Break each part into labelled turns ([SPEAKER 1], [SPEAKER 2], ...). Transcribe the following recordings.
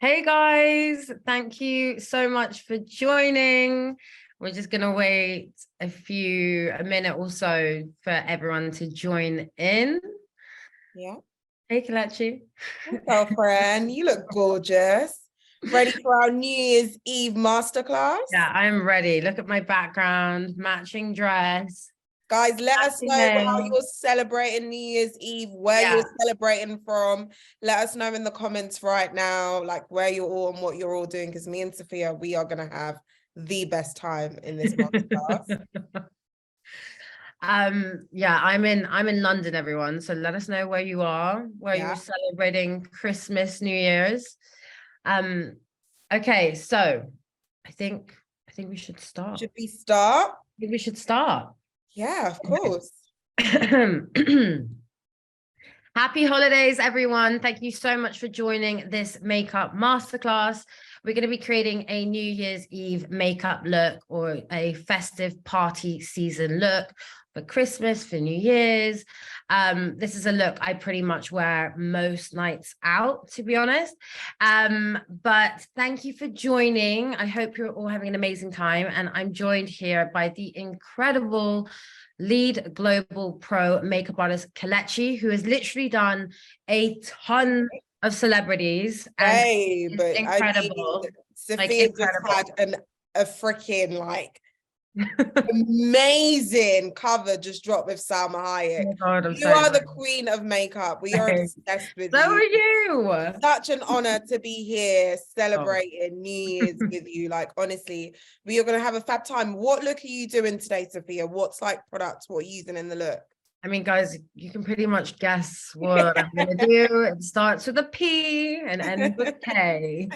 [SPEAKER 1] Hey guys, thank you so much for joining. We're just gonna wait a minute or so for everyone to join in.
[SPEAKER 2] Yeah.
[SPEAKER 1] Hey Kelechi.
[SPEAKER 2] Girlfriend, you look gorgeous. Ready for our New Year's Eve masterclass?
[SPEAKER 1] Yeah, I'm ready. Look at my background, matching dress.
[SPEAKER 2] Guys, let us
[SPEAKER 1] Matching
[SPEAKER 2] know how
[SPEAKER 1] hair.
[SPEAKER 2] you're celebrating New Year's Eve, where
[SPEAKER 1] Yeah,
[SPEAKER 2] you're celebrating from. Let us know in the comments right now, like where you're all and what you're all doing, because me and Sophia, we are going to have the best time in this masterclass.
[SPEAKER 1] yeah, I'm in London, everyone. So let us know where you are, where
[SPEAKER 2] Yeah.
[SPEAKER 1] you're celebrating Christmas, New Year's. Um, okay, so I think we should start.
[SPEAKER 2] Should we start?
[SPEAKER 1] I think we should start.
[SPEAKER 2] Yeah, of course.
[SPEAKER 1] Happy holidays, everyone. Thank you so much for joining this makeup masterclass. We're going to be creating a New Year's Eve makeup look or a festive party season look for Christmas, for New Year's. This is a look I pretty much wear most nights out, to be honest. But thank you for joining. I hope you're all having an amazing time. And I'm joined here by the incredible lead global pro makeup artist Kelechi, who has literally done a ton of celebrities and
[SPEAKER 2] Hey,
[SPEAKER 1] is
[SPEAKER 2] but I mean,
[SPEAKER 1] incredible. Like
[SPEAKER 2] Sophia just
[SPEAKER 1] incredible.
[SPEAKER 2] had a freaking amazing cover just dropped with Salma Hayek.
[SPEAKER 1] Oh my God, I'm
[SPEAKER 2] You
[SPEAKER 1] so
[SPEAKER 2] are the
[SPEAKER 1] excited.
[SPEAKER 2] queen of makeup. We are obsessed with
[SPEAKER 1] So
[SPEAKER 2] you.
[SPEAKER 1] are you.
[SPEAKER 2] Such an honor to be here
[SPEAKER 1] Oh.
[SPEAKER 2] celebrating New Year's with you. Like, honestly, we are going to have a fab time. What look are you doing today, Sophia? What's like products? What are you using in the look?
[SPEAKER 1] I mean, guys, you can pretty much guess what I'm going to do. It starts with a P and ends with K.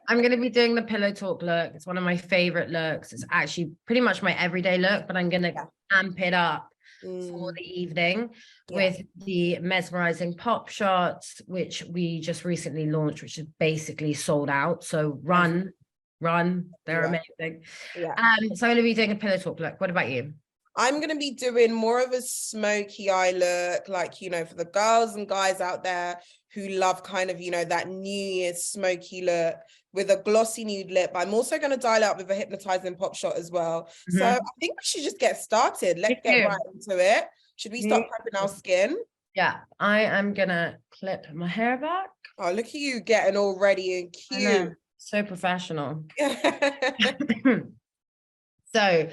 [SPEAKER 1] I'm going to be doing the pillow talk look. It's one of my favorite looks. It's actually pretty much my everyday look, but I'm going to amp it up for the evening with the mesmerizing pop shots, which we just recently launched, which is basically sold out. So run, they're amazing.
[SPEAKER 2] Yeah.
[SPEAKER 1] So I'm going to be doing a pillow talk look. What about you?
[SPEAKER 2] I'm going to be doing more of a smoky eye look, like, you know, for the girls and guys out there who love kind of, you know, that New Year's smoky look with a glossy nude lip. I'm also going to dial out with a hypnotizing pop shot as well. So I think we should just get started. Let's get right into it. Should we start prepping our skin?
[SPEAKER 1] Yeah, I am going to clip my hair back.
[SPEAKER 2] Oh, look at you getting all ready and cute.
[SPEAKER 1] So professional. So,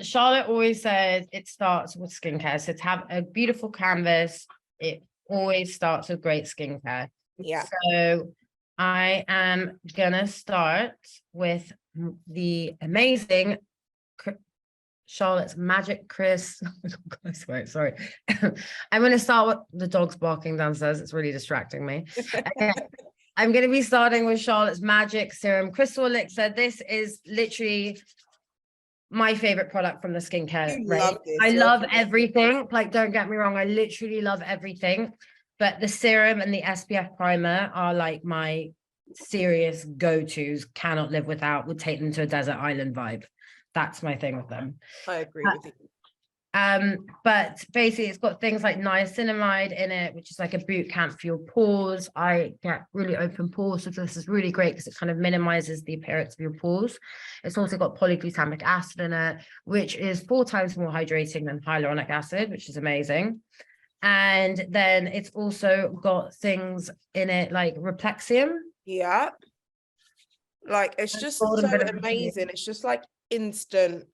[SPEAKER 1] Charlotte always says it starts with skincare. So to have a beautiful canvas, it always starts with great skincare.
[SPEAKER 2] Yeah.
[SPEAKER 1] So I am gonna start with the amazing Charlotte's Magic Chris. Sorry. I'm gonna start with the dog's barking downstairs. It's really distracting me. I'm going to be starting with Charlotte's Magic Serum Crystal Elixir. This is literally my favorite product from the skincare range. I love everything. Like, don't get me wrong, I literally love everything. But the serum and the SPF primer are like my serious go-tos. Cannot live without. Would take them to a desert island vibe. That's my thing with them.
[SPEAKER 2] I agree with you.
[SPEAKER 1] But basically it's got things like niacinamide in it, which is like a boot camp for your pores. I get really open pores, so this is really great because it kind of minimizes the appearance of your pores. It's also got polyglutamic acid in it, which is 4 times more hydrating than hyaluronic acid, which is amazing. And then it's also got things in it like Replexium.
[SPEAKER 2] Yeah, like it's just so amazing. It's just like instant,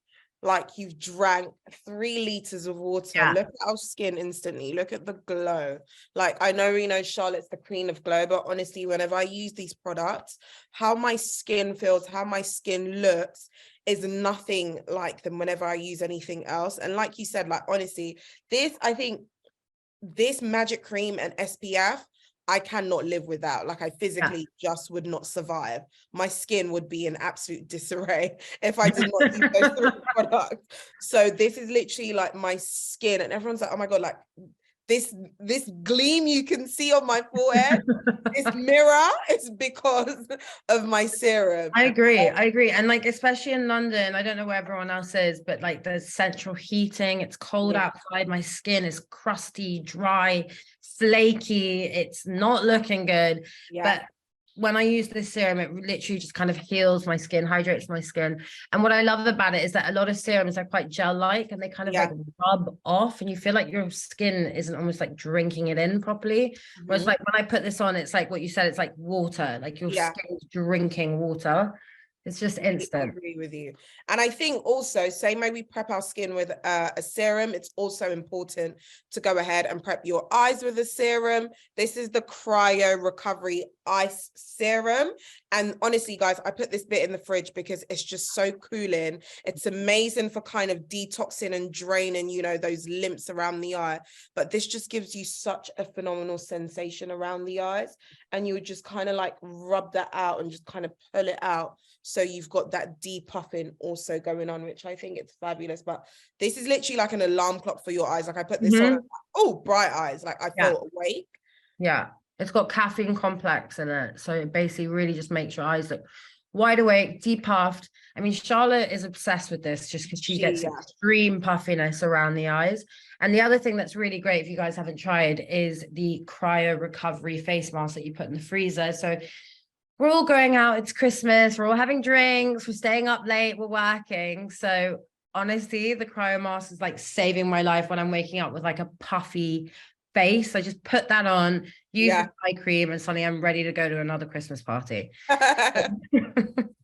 [SPEAKER 2] like you've drank 3 liters of water. Look at our skin instantly. Look at the glow. Like, I know, you know, Charlotte's the queen of glow, but honestly, whenever I use these products, how my skin feels, how my skin looks is nothing like them whenever I use anything else. And like you said, like, honestly, I think this magic cream and SPF, I cannot live without. Like, I physically just would not survive. My skin would be in absolute disarray if I did not use those 3 products. So this is literally like my skin, and everyone's like, oh my God, like this gleam you can see on my forehead, this mirror, is because of my serum.
[SPEAKER 1] I agree. And like, especially in London, I don't know where everyone else is, but like there's central heating, it's cold outside, my skin is crusty, dry, flaky, it's not looking good.
[SPEAKER 2] Yeah.
[SPEAKER 1] But when I use this serum, it literally just kind of heals my skin, hydrates my skin. And what I love about it is that a lot of serums are quite gel-like, and they kind of like rub off, and you feel like your skin isn't almost like drinking it in properly. Whereas like when I put this on, it's like what you said, it's like water, like your skin's drinking water. It's just instant.
[SPEAKER 2] I agree with you. And I think also, say maybe prep our skin with a serum, it's also important to go ahead and prep your eyes with a serum. This is the Cryo Recovery Ice Serum. And honestly, guys, I put this bit in the fridge because it's just so cooling. It's amazing for kind of detoxing and draining, you know, those limps around the eye. But this just gives you such a phenomenal sensation around the eyes. And you would just kind of like rub that out and just kind of pull it out. So you've got that depuffing also going on, which I think it's fabulous. But this is literally like an alarm clock for your eyes. Like I put this on, oh, bright eyes. Like I feel awake.
[SPEAKER 1] Yeah, it's got caffeine complex in it. So it basically really just makes your eyes look wide awake, depuffed. I mean, Charlotte is obsessed with this just because she gets extreme puffiness around the eyes. And the other thing that's really great, if you guys haven't tried, is the Cryo Recovery face mask that you put in the freezer. So we're all going out, it's Christmas, we're all having drinks, we're staying up late, we're working. So honestly, the Cryo mask is like saving my life when I'm waking up with like a puffy face. I just put that on, use the eye cream, and suddenly I'm ready to go to another Christmas party.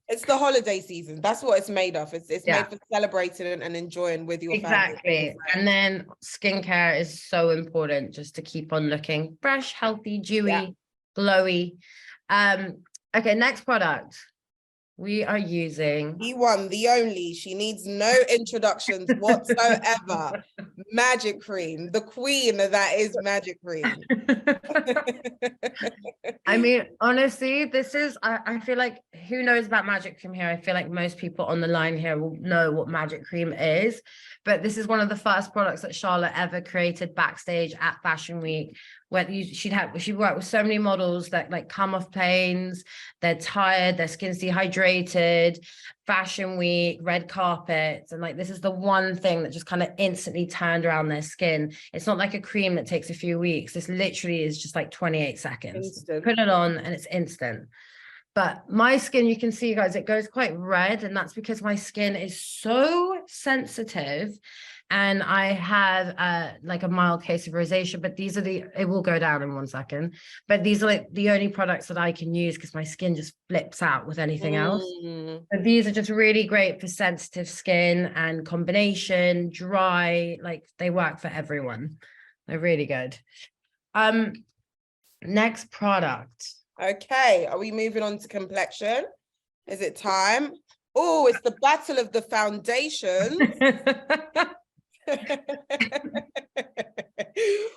[SPEAKER 2] It's the holiday season. That's what it's made of. It's made for celebrating and enjoying with your family.
[SPEAKER 1] Exactly. And then skincare is so important just to keep on looking fresh, healthy, dewy, glowy. Okay, next product. We are using
[SPEAKER 2] the one, the only. She needs no introductions whatsoever. Magic cream, the queen that is magic cream.
[SPEAKER 1] I mean, honestly, this is, I feel like, who knows about magic cream here? I feel like most people on the line here will know what magic cream is, but this is one of the first products that Charlotte ever created backstage at Fashion Week. Where she'd worked with so many models that like come off planes, they're tired, their skin's dehydrated, Fashion Week, red carpets, and like this is the one thing that just kind of instantly turned around their skin. It's not like a cream that takes a few weeks. This literally is just like 28 seconds. Instant. Put it on and it's instant. But my skin, you can see, guys, it goes quite red, and that's because my skin is so sensitive. And I have like a mild case of rosacea, but these are it will go down in 1 second. But these are like the only products that I can use because my skin just flips out with anything else. So these are just really great for sensitive skin and combination, dry, like they work for everyone. They're really good. Next product.
[SPEAKER 2] Okay, are we moving on to complexion? Is it time? Oh, it's the battle of the foundations.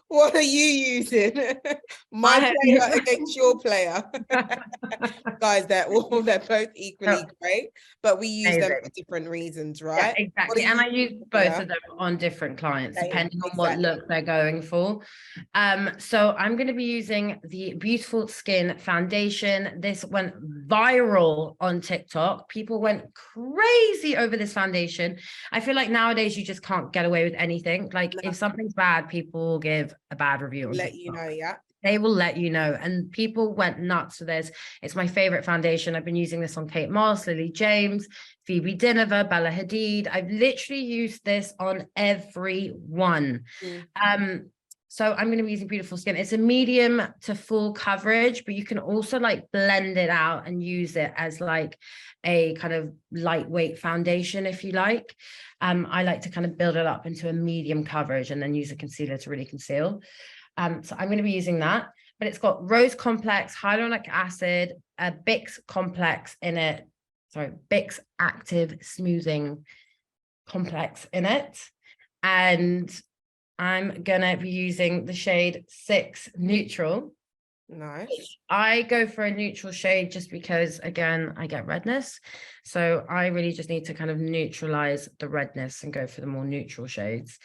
[SPEAKER 2] What are you using? My player against your player. Guys, they're both equally great, but we use them for different reasons, right?
[SPEAKER 1] Yeah, exactly. And I use both of them on different clients, depending on what look they're going for. So I'm going to be using the Beautiful Skin Foundation. This went viral on TikTok. People went crazy over this foundation. I feel like nowadays you just can't get away with anything. Like if something's bad, people will give a bad review.
[SPEAKER 2] Let you know,
[SPEAKER 1] They will let you know. And people went nuts for this. It's my favorite foundation. I've been using this on Kate Moss, Lily James, Phoebe Dynevor, Bella Hadid. I've literally used this on everyone. So I'm going to be using Beautiful Skin. It's a medium to full coverage, but you can also like blend it out and use it as like a kind of lightweight foundation, if you like. I like to kind of build it up into a medium coverage and then use a concealer to really conceal. So I'm going to be using that, but it's got rose complex, hyaluronic acid, a Bix complex in it. Sorry, Bix active smoothing complex in it. And I'm gonna be using the shade 6 Neutral.
[SPEAKER 2] Nice.
[SPEAKER 1] I go for a neutral shade just because, again, I get redness. So I really just need to kind of neutralize the redness and go for the more neutral shades.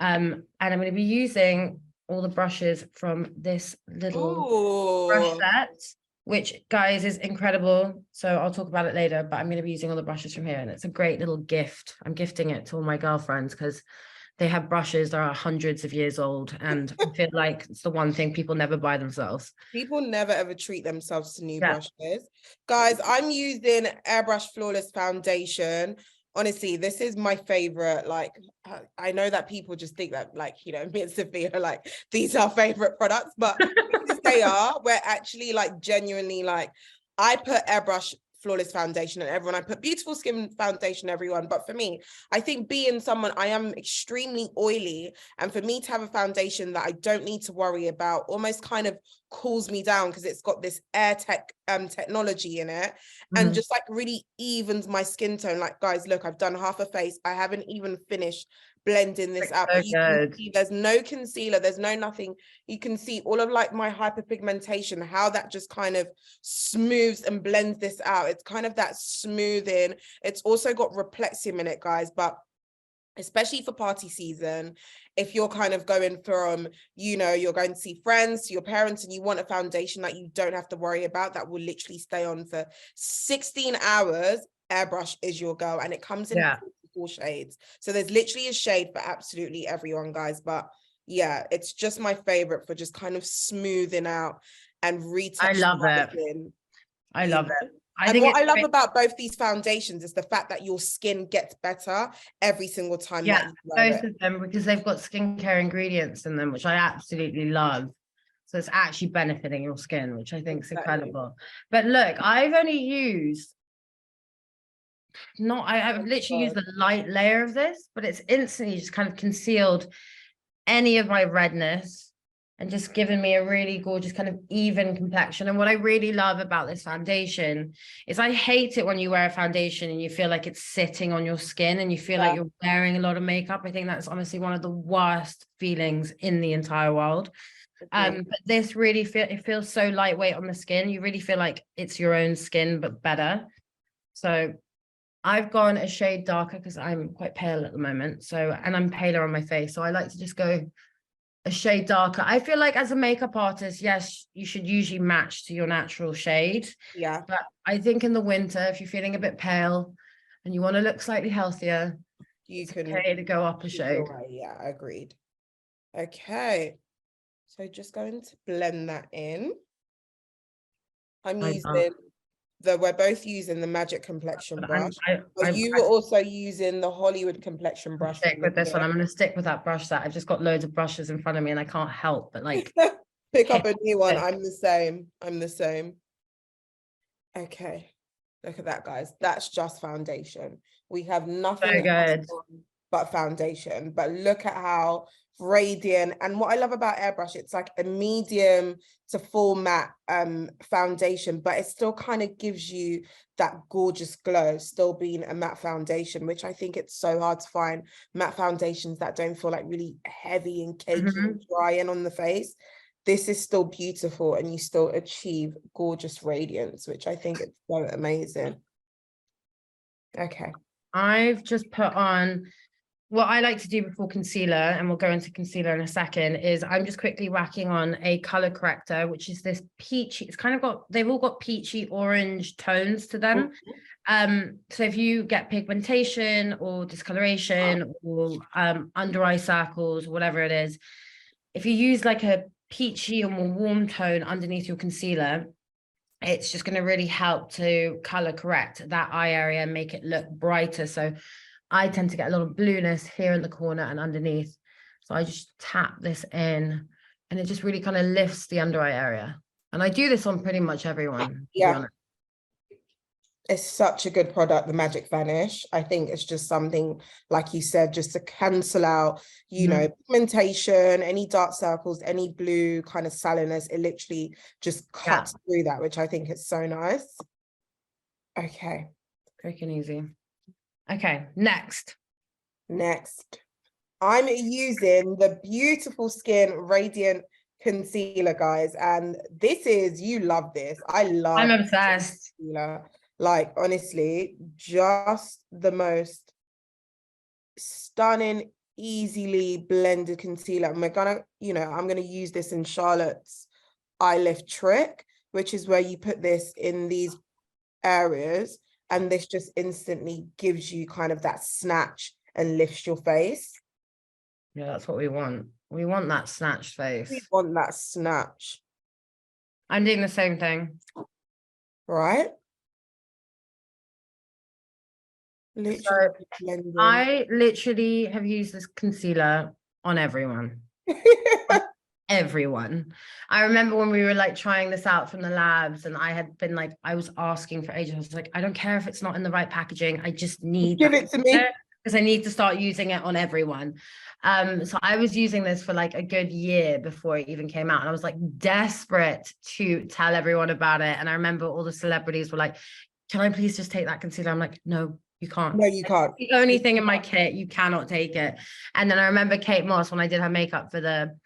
[SPEAKER 1] And I'm going to be using all the brushes from this little brush set, which, guys, is incredible. So I'll talk about it later, but I'm going to be using all the brushes from here. And it's a great little gift. I'm gifting it to all my girlfriends because they have brushes that are hundreds of years old, and I feel like it's the one thing people never buy themselves.
[SPEAKER 2] People never ever treat themselves to new
[SPEAKER 1] Yeah.
[SPEAKER 2] brushes. Guys, I'm using Airbrush Flawless Foundation. Honestly, this is my favorite. Like, I know that people just think that, like, you know, me and Sophia are like, these are favorite products, but because they are, we're actually like genuinely like, I put Airbrush Flawless Foundation on everyone. I put Beautiful Skin Foundation everyone. But for me, I think being someone, I am extremely oily. And for me to have a foundation that I don't need to worry about almost kind of cools me down because it's got this air technology in it and just like really evens my skin tone. Like, guys, look, I've done half a face. I haven't even finished blending this out, but you can see there's no concealer, there's no nothing. You can see all of like my hyperpigmentation, how that just kind of smooths and blends this out. It's kind of that smoothing. It's also got Replexim in it, guys, but especially for party season, if you're kind of going from, you know, you're going to see friends, to your parents, and you want a foundation that you don't have to worry about, that will literally stay on for 16 hours, Airbrush is your girl. And it comes in 4 shades. So there's literally a shade for absolutely everyone, guys. But yeah, it's just my favorite for just kind of smoothing out and retouching.
[SPEAKER 1] I love it. I love it.
[SPEAKER 2] And what I love about both these foundations is the fact that your skin gets better every single time that you wear
[SPEAKER 1] both of them, because they've got skincare ingredients in them, which I absolutely love. So it's actually benefiting your skin, which I think is incredible. But look, I've only used, I've literally used the light layer of this, but it's instantly just kind of concealed any of my redness and just given me a really gorgeous kind of even complexion. And what I really love about this foundation is I hate it when you wear a foundation and you feel like it's sitting on your skin and you feel like you're wearing a lot of makeup. I think that's honestly one of the worst feelings in the entire world. But this really it feels so lightweight on the skin. You really feel like it's your own skin, but better. So I've gone a shade darker because I'm quite pale at the moment. So, and I'm paler on my face. So I like to just go a shade darker. I feel like as a makeup artist, yes, you should usually match to your natural shade.
[SPEAKER 2] Yeah.
[SPEAKER 1] But I think in the winter, if you're feeling a bit pale and you want to look slightly healthier,
[SPEAKER 2] you can
[SPEAKER 1] okay to go up a shade.
[SPEAKER 2] Yeah, agreed. Okay. So just going to blend that in. We're both using the Magic Complexion brush. You were also using the Hollywood Complexion brush.
[SPEAKER 1] Stick with this one. I'm going to stick with that brush that I've just got loads of brushes in front of me and I can't help but like
[SPEAKER 2] pick up a new one. I'm the same. Okay. Look at that, guys. That's just foundation. We have nothing else but foundation. But look at how radiant. And what I love about airbrush, it's like a medium to full matte foundation, but it still kind of gives you that gorgeous glow, still being a matte foundation, which I think it's so hard to find matte foundations that don't feel like really heavy and cakey and dry and on the face. This is still beautiful and you still achieve gorgeous radiance, which I think is so amazing. Okay.
[SPEAKER 1] I've just put on what I like to do before concealer, and we'll go into concealer in a second, is I'm just quickly whacking on a color corrector, which is this peachy. It's kind of they've all got peachy orange tones to them. So if you get pigmentation or discoloration or under eye circles, whatever it is, if you use like a peachy or more warm tone underneath your concealer, it's just going to really help to color correct that eye area and make it look brighter. So I tend to get a lot of blueness here in the corner and underneath. So I just tap this in and it just really kind of lifts the under eye area. And I do this on pretty much everyone.
[SPEAKER 2] Yeah. It's such a good product, the Magic Vanish. I think it's just something, like you said, just to cancel out, you know, pigmentation, any dark circles, any blue kind of sallowness. It literally just cuts through that, which I think is so nice. Okay.
[SPEAKER 1] Quick and easy. Okay, next.
[SPEAKER 2] I'm using the Beautiful Skin Radiant Concealer, guys. And this is, you love this. I'm
[SPEAKER 1] obsessed.
[SPEAKER 2] Concealer. Like, honestly, just the most stunning, easily blended concealer. And we're gonna, you know, I'm gonna use this in Charlotte's eye lift trick, which is where you put this in these areas and this just instantly gives you kind of that snatch and lifts your face.
[SPEAKER 1] Yeah, that's what we want. We want that snatched face.
[SPEAKER 2] We want that snatch.
[SPEAKER 1] I'm doing the same thing.
[SPEAKER 2] Right? Literally blending.
[SPEAKER 1] I literally have used this concealer on everyone. Everyone. I remember when we were like trying this out from the labs, and I had been like, I was asking for ages. I was like, I don't care if it's not in the right packaging. I just need
[SPEAKER 2] Give it to me.
[SPEAKER 1] because I need to start using it on everyone. So I was using this for like a good year before it even came out, and I was like desperate to tell everyone about it. And I remember all the celebrities were like, can I please just take that concealer? I'm like, no, you can't.
[SPEAKER 2] No, you can't.
[SPEAKER 1] It's the only thing in my kit, you cannot take it. And then I remember Kate Moss, when I did her makeup for the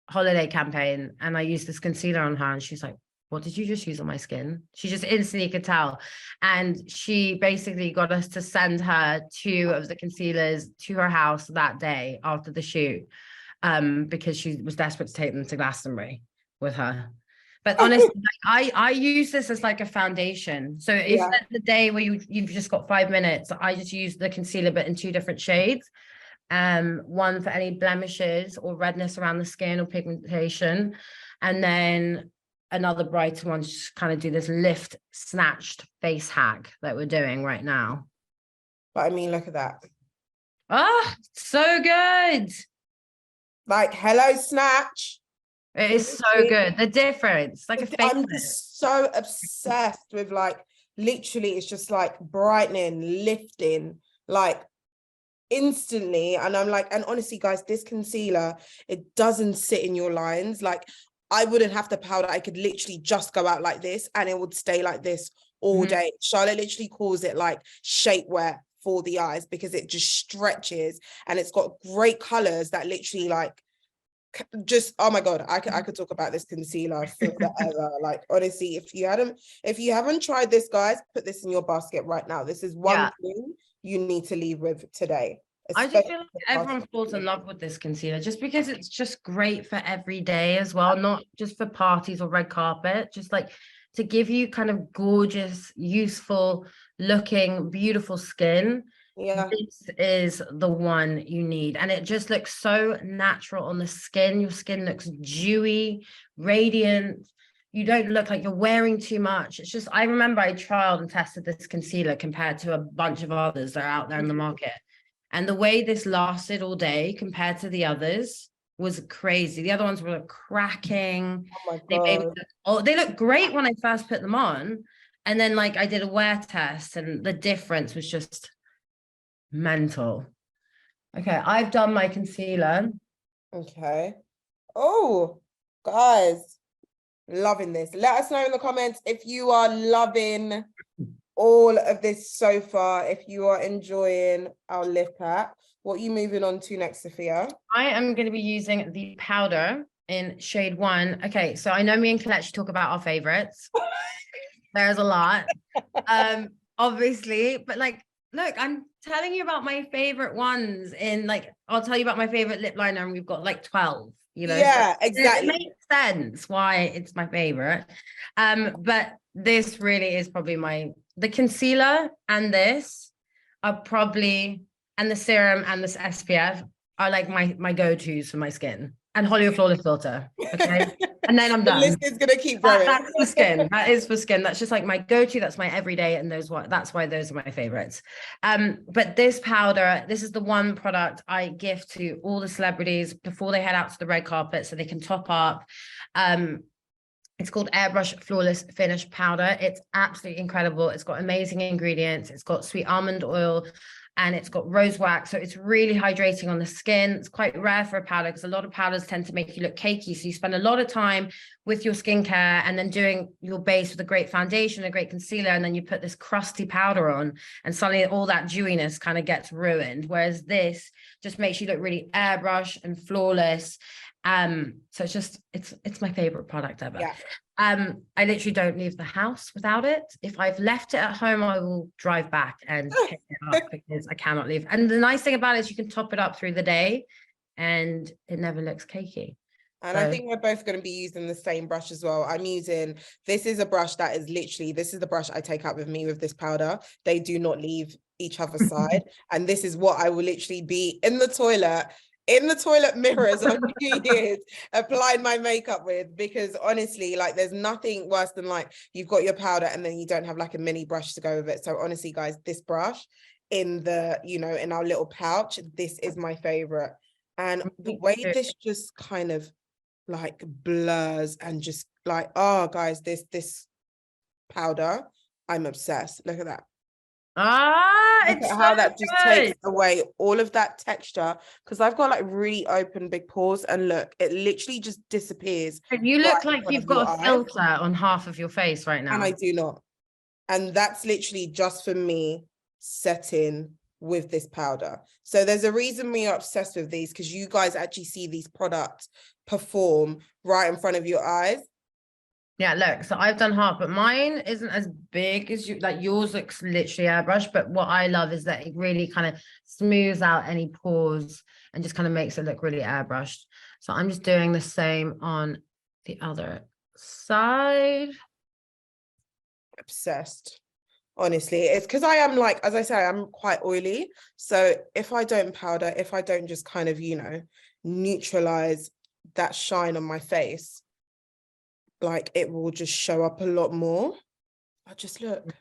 [SPEAKER 1] holiday campaign, and I used this concealer on her, and she's like, what did you just use on my skin? She just instantly could tell. And she basically got us to send her 2 of the concealers to her house that day after the shoot, because she was desperate to take them to Glastonbury with her. But honestly, like, I use this as like a foundation. So if the day where you've just got 5 minutes, I just use the concealer, but in 2 different shades. One for any blemishes or redness around the skin or pigmentation, and then another brighter one to just kind of do this lift snatched face hack that we're doing right now.
[SPEAKER 2] But I mean, look at that.
[SPEAKER 1] Oh, so good.
[SPEAKER 2] Like, hello, snatch.
[SPEAKER 1] It is so good. The difference, like a face.
[SPEAKER 2] I'm just so obsessed with, like, literally, it's just like brightening, lifting, like instantly. And I'm like, and honestly, guys, this concealer, it doesn't sit in your lines. Like, I wouldn't have to powder. I could literally just go out like this and it would stay like this all day. Charlotte literally calls it like shapewear for the eyes, because it just stretches, and it's got great colors that literally like just, oh my God, I could talk about this concealer for forever. Like, honestly, if you haven't tried this, guys, put this in your basket right now. This is one thing you need to leave with today.
[SPEAKER 1] I just feel like everyone falls in love with this concealer just because it's just great for every day as well, not just for parties or red carpet, just like to give you kind of gorgeous, useful looking, beautiful skin.
[SPEAKER 2] Yeah,
[SPEAKER 1] this is the one you need, and it just looks so natural on the skin. Your skin looks dewy, radiant. You don't look like you're wearing too much. It's just, I remember I trialed and tested this concealer compared to a bunch of others that are out there in the market, and the way this lasted all day compared to the others was crazy. The other ones were like cracking.
[SPEAKER 2] Oh my God.
[SPEAKER 1] They look great when I first put them on, and then like I did a wear test, and the difference was just mental. Okay, I've done my concealer.
[SPEAKER 2] Okay. Oh, guys, loving this. Let us know in the comments if you are loving all of this so far, if you are enjoying our lip pack. What are you moving on to next, Sophia?
[SPEAKER 1] I am going to be using the powder in shade 1. Okay, so I know me and Kelechi talk about our favorites. There's a lot, obviously, but like, look, I'm telling you about my favorite ones. In like, I'll tell you about my favorite lip liner, and we've got like 12. You know,
[SPEAKER 2] yeah,
[SPEAKER 1] so
[SPEAKER 2] exactly.
[SPEAKER 1] It makes sense why it's my favorite. But this really is probably the concealer and this are probably, and the serum and this SPF are like my go-tos for my skin, and Hollywood Flawless Filter. Okay. And then I'm done.
[SPEAKER 2] The list is gonna keep growing.
[SPEAKER 1] That's for skin. That is for skin. That's just like my go-to. That's my everyday, and that's why those are my favorites. But this powder, this is the one product I gift to all the celebrities before they head out to the red carpet, so they can top up. It's called Airbrush Flawless Finish Powder. It's absolutely incredible. It's got amazing ingredients. It's got sweet almond oil, and it's got rose wax. So it's really hydrating on the skin. It's quite rare for a powder, because a lot of powders tend to make you look cakey. So you spend a lot of time with your skincare and then doing your base with a great foundation, a great concealer, and then you put this crusty powder on, and suddenly all that dewiness kind of gets ruined. Whereas this just makes you look really airbrush and flawless. So it's my favorite product ever.
[SPEAKER 2] Yeah.
[SPEAKER 1] I literally don't leave the house without it. If I've left it at home, I will drive back and pick it up, because I cannot leave. And the nice thing about it is you can top it up through the day, and it never looks cakey.
[SPEAKER 2] And I think we're both going to be using the same brush as well. This is a brush that is literally, this is the brush I take out with me with this powder. They do not leave each other's side. And this is what I will literally be in the toilet in the toilet mirrors on New Year's, applied my makeup with, because honestly, like there's nothing worse than like you've got your powder and then you don't have like a mini brush to go with it. So honestly, guys, this brush in the, you know, in our little pouch, this is my favorite. And the way this just kind of like blurs and just like, oh guys, this powder, I'm obsessed. Look at that. Look
[SPEAKER 1] It's
[SPEAKER 2] at how
[SPEAKER 1] so
[SPEAKER 2] that just
[SPEAKER 1] good.
[SPEAKER 2] takes away all of that texture, because I've got like really open big pores, and look, it literally just disappears.
[SPEAKER 1] You look
[SPEAKER 2] right in
[SPEAKER 1] like
[SPEAKER 2] front
[SPEAKER 1] you've
[SPEAKER 2] of your
[SPEAKER 1] got a
[SPEAKER 2] eyes,
[SPEAKER 1] filter on half of your face right now.
[SPEAKER 2] and I do not. And that's literally just for me setting with this powder. So there's a reason we are obsessed with these, because you guys actually see these products perform right in front of your eyes.
[SPEAKER 1] Yeah, look, so I've done half, but mine isn't as big as you, like yours looks literally airbrush, but what I love is that it really kind of smooths out any pores and just kind of makes it look really airbrushed. So I'm just doing the same on the other side.
[SPEAKER 2] Obsessed. Honestly, it's because I am, like, as I say, I'm quite oily. So if I don't powder, if I don't just kind of, you know, neutralize that shine on my face, like it will just show up a lot more. I just look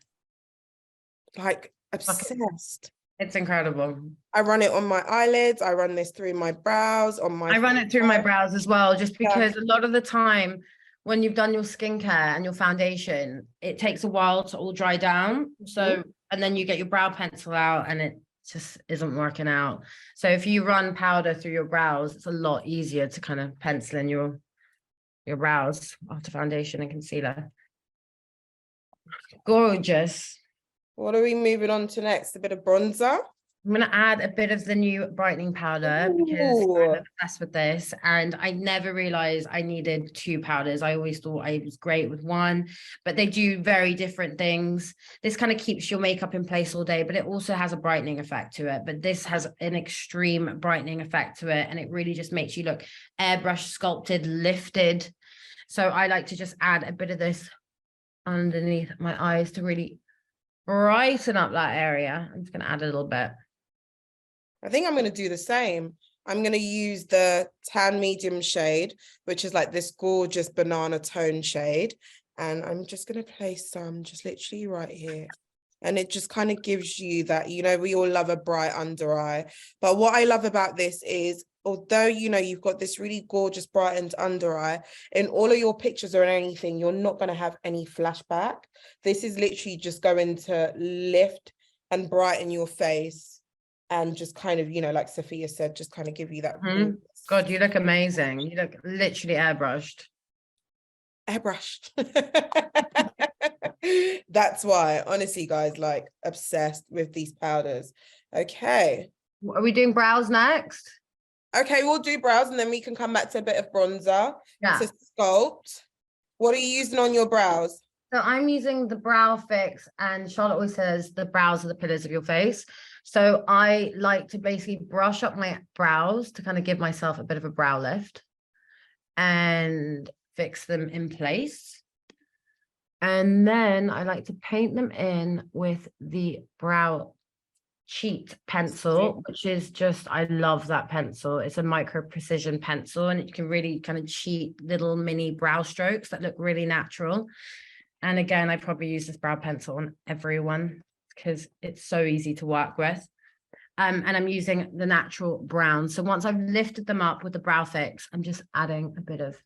[SPEAKER 2] like obsessed.
[SPEAKER 1] It's incredible.
[SPEAKER 2] I run it on my eyelids. I run this through my brows, on my
[SPEAKER 1] I run it through my brows as well, just because a lot of the time when you've done your skincare and your foundation, it takes a while to all dry down. So, and then you get your brow pencil out and it just isn't working out. So if you run powder through your brows, it's a lot easier to kind of pencil in your brows after foundation and concealer. Gorgeous.
[SPEAKER 2] What are we moving on to next? A bit of bronzer.
[SPEAKER 1] I'm going to add a bit of the new brightening powder because I'm obsessed with this, and I never realized I needed two powders. I always thought I was great with one, but they do very different things. This kind of keeps your makeup in place all day, but it also has a brightening effect to it. But this has an extreme brightening effect to it, and it really just makes you look airbrush sculpted, lifted. So I like to just add a bit of this underneath my eyes to really brighten up that area. I'm just going to add a little bit.
[SPEAKER 2] I think I'm going to do the same. I'm going to use the tan medium shade, which is like this gorgeous banana tone shade. And I'm just going to place some just literally right here. And it just kind of gives you that, you know, we all love a bright under eye. But what I love about this is, although, you know, you've got this really gorgeous brightened under eye, in all of your pictures or anything, you're not going to have any flashback. This is literally just going to lift and brighten your face. And just kind of, you know, like Sophia said, just kind of give you that.
[SPEAKER 1] God, you look amazing. You look literally airbrushed.
[SPEAKER 2] Airbrushed. That's why, honestly, guys, like obsessed with these powders. Okay.
[SPEAKER 1] Are we doing brows next?
[SPEAKER 2] Okay, we'll do brows and then we can come back to a bit of bronzer to sculpt. What are you using on your brows?
[SPEAKER 1] So I'm using the Brow Fix, and Charlotte always says the brows are the pillars of your face. So I like to basically brush up my brows to kind of give myself a bit of a brow lift and fix them in place. And then I like to paint them in with the Brow Cheat pencil, which is just, I love that pencil. It's a micro precision pencil, and it can really kind of cheat little mini brow strokes that look really natural. And again, I probably use this brow pencil on everyone because it's so easy to work with. And I'm using the natural brown. So once I've lifted them up with the Brow Fix, I'm just adding a bit of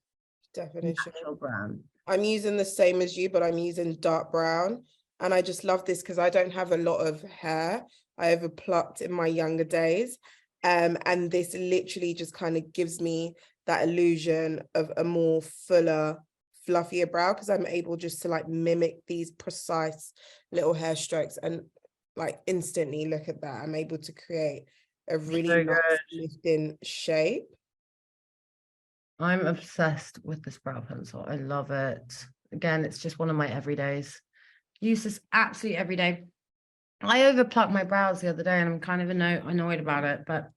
[SPEAKER 2] definition
[SPEAKER 1] natural brown.
[SPEAKER 2] I'm using the same as you, but I'm using dark brown. And I just love this because I don't have a lot of hair. I over plucked in my younger days. And this literally just kind of gives me that illusion of a more fuller, fluffier brow, because I'm able just to like mimic these precise little hair strokes, and like instantly look at that, I'm able to create a really nice lifting shape.
[SPEAKER 1] I'm obsessed with this brow pencil. I love it. Again, it's just one of my everydays. Use this absolutely every day. I overplucked my brows the other day and I'm kind of annoyed about it, but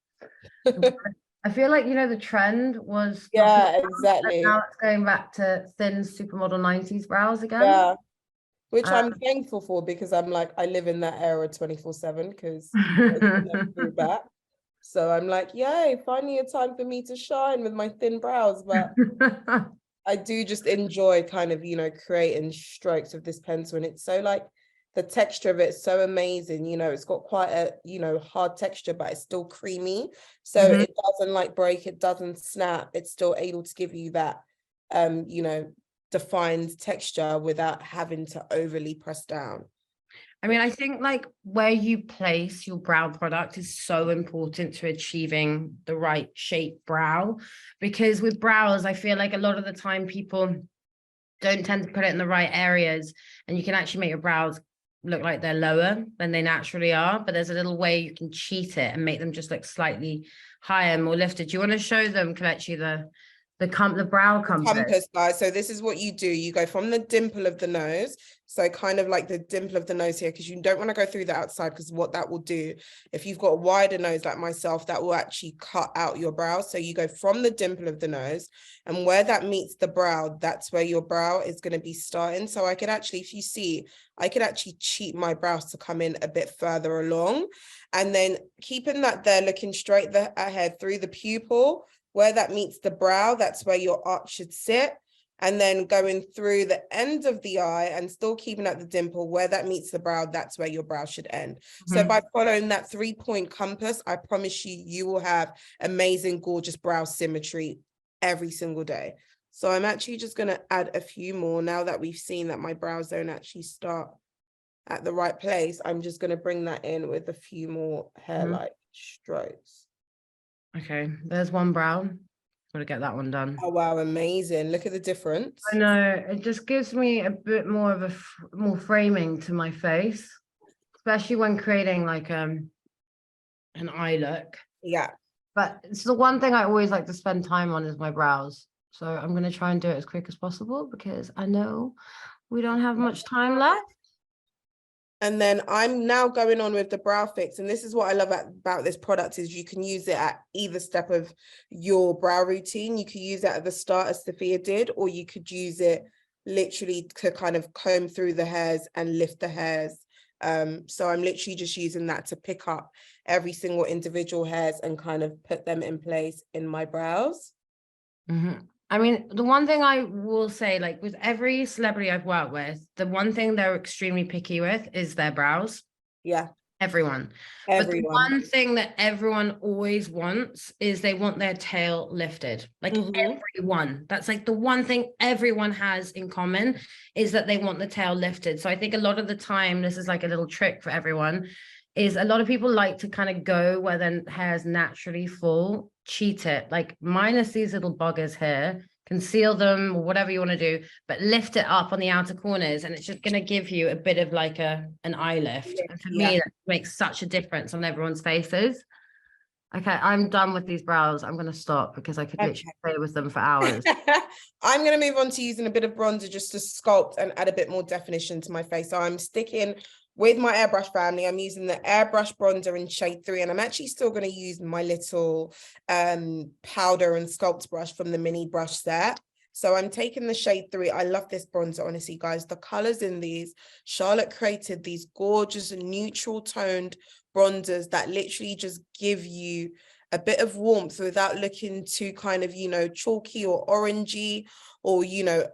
[SPEAKER 1] I feel like, you know, the trend was
[SPEAKER 2] exactly.
[SPEAKER 1] Now it's going back to thin supermodel 90s brows again.
[SPEAKER 2] Yeah, which I'm thankful for, because I'm like, I live in that era 24/7 because through back. So I'm like, yay, finally a time for me to shine with my thin brows. But I do just enjoy kind of, creating strokes with this pencil. And it's so like, the texture of it is so amazing. It's got quite a, hard texture, but it's still creamy. So it doesn't like break, it doesn't snap. It's still able to give you that, defined texture without having to overly press down.
[SPEAKER 1] I mean, I think like where you place your brow product is so important to achieving the right shape brow, because with brows, I feel like a lot of the time people don't tend to put it in the right areas, and you can actually make your brows look like they're lower than they naturally are. But there's a little way you can cheat it and make them just look slightly higher and more lifted. Do you want to show them, Kelechi, the brow compass,
[SPEAKER 2] guys? So this is what you do. You go from the dimple of the nose, so kind of like the dimple of the nose here, because you don't want to go through the outside, because what that will do, if you've got a wider nose like myself, that will actually cut out your brow. So you go from the dimple of the nose, and where that meets the brow, that's where your brow is going to be starting. So I could actually, if you see, I could actually cheat my brows to come in a bit further along, and then keeping that there, looking straight ahead through the pupil. Where that meets the brow, that's where your arch should sit. And then going through the end of the eye and still keeping at the dimple, where that meets the brow, that's where your brow should end. So by following that 3-point compass, I promise you, you will have amazing, gorgeous brow symmetry every single day. So I'm actually just going to add a few more now that we've seen that my brows don't actually start at the right place. I'm just going to bring that in with a few more hair-like strokes.
[SPEAKER 1] Okay, there's one brow. Gotta get that one done.
[SPEAKER 2] Oh wow, amazing. Look at the difference.
[SPEAKER 1] I know, it just gives me a bit more of more framing to my face, especially when creating like an eye look.
[SPEAKER 2] Yeah.
[SPEAKER 1] But it's the one thing I always like to spend time on is my brows. So I'm going to try and do it as quick as possible, because I know we don't have much time left.
[SPEAKER 2] And then I'm now going on with the brow fix. And this is what I love about this product, is you can use it at either step of your brow routine. You could use it at the start, as Sofia did, or you could use it literally to kind of comb through the hairs and lift the hairs. So I'm literally just using that to pick up every single individual hairs and kind of put them in place in my brows.
[SPEAKER 1] I mean, the one thing I will say, like with every celebrity I've worked with, the one thing they're extremely picky with is their brows.
[SPEAKER 2] Yeah.
[SPEAKER 1] Everyone. But the one thing that everyone always wants is they want their tail lifted. Like everyone. That's like the one thing everyone has in common, is that they want the tail lifted. So I think a lot of the time, this is like a little trick for everyone, is a lot of people like to kind of go where their hair is naturally full, cheat it, like minus these little buggers here, conceal them or whatever you want to do, but lift it up on the outer corners, and it's just going to give you a bit of like an eye lift. And for me, that makes such a difference on everyone's faces. Okay, I'm done with these brows. I'm going to stop, because I could literally play with them for hours.
[SPEAKER 2] I'm going to move on to using a bit of bronzer just to sculpt and add a bit more definition to my face. So I'm sticking with my airbrush family. I'm using the airbrush bronzer in shade 3, and I'm actually still going to use my little powder and sculpt brush from the mini brush set. So I'm taking the shade 3. I love this bronzer, honestly, guys. The colors in these, Charlotte created these gorgeous neutral toned bronzers that literally just give you a bit of warmth without looking too kind of, chalky or orangey or,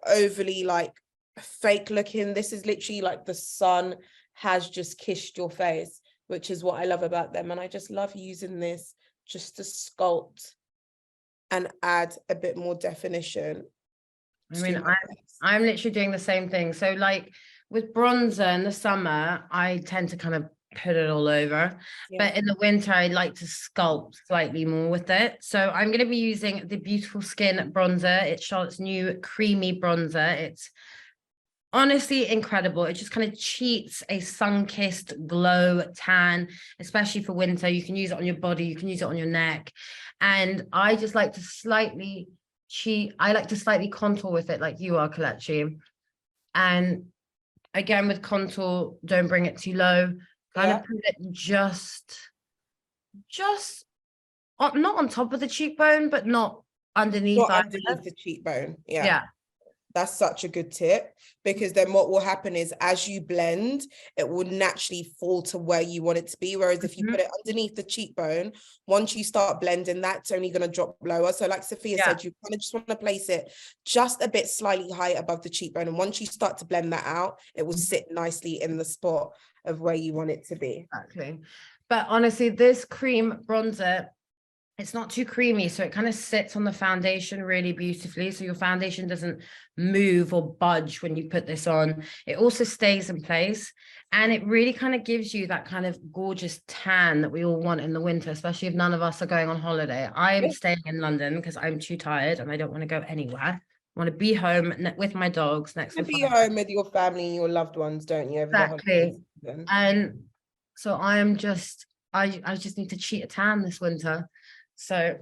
[SPEAKER 2] overly like fake looking. This is literally like the sun has just kissed your face, which is what I love about them. And I just love using this just to sculpt and add a bit more definition.
[SPEAKER 1] I mean, I'm literally doing the same thing. So like with bronzer in the summer, I tend to kind of put it all over, but in the winter I like to sculpt slightly more with it. So I'm going to be using the Beautiful Skin bronzer. It's Charlotte's new creamy bronzer. It's honestly incredible. It just kind of cheats a sun-kissed glow tan, especially for winter. You can use it on your body, you can use it on your neck, and I just like to slightly contour with it, like you are, Kelechi. And again, with contour, don't bring it too low. Kind of put it just not on top of the cheekbone, but not underneath.
[SPEAKER 2] Not underneath the cheekbone. Yeah. That's such a good tip, because then what will happen is as you blend, it will naturally fall to where you want it to be. Whereas if you put it underneath the cheekbone, once you start blending, that's only going to drop lower. So like Sophia said, you kind of just want to place it just a bit slightly higher above the cheekbone. And once you start to blend that out, it will sit nicely in the spot of where you want it to be.
[SPEAKER 1] Exactly. But honestly, this cream bronzer, it's not too creamy, so it kind of sits on the foundation really beautifully. So your foundation doesn't move or budge when you put this on. It also stays in place, and it really kind of gives you that kind of gorgeous tan that we all want in the winter, especially if none of us are going on holiday. I'm staying in London because I'm too tired and I don't want to go anywhere. I want to be home with my dogs next to
[SPEAKER 2] be home with your family and your loved ones, don't you? Over
[SPEAKER 1] exactly.
[SPEAKER 2] the holidays.
[SPEAKER 1] And so I just need to cheat a tan this winter. So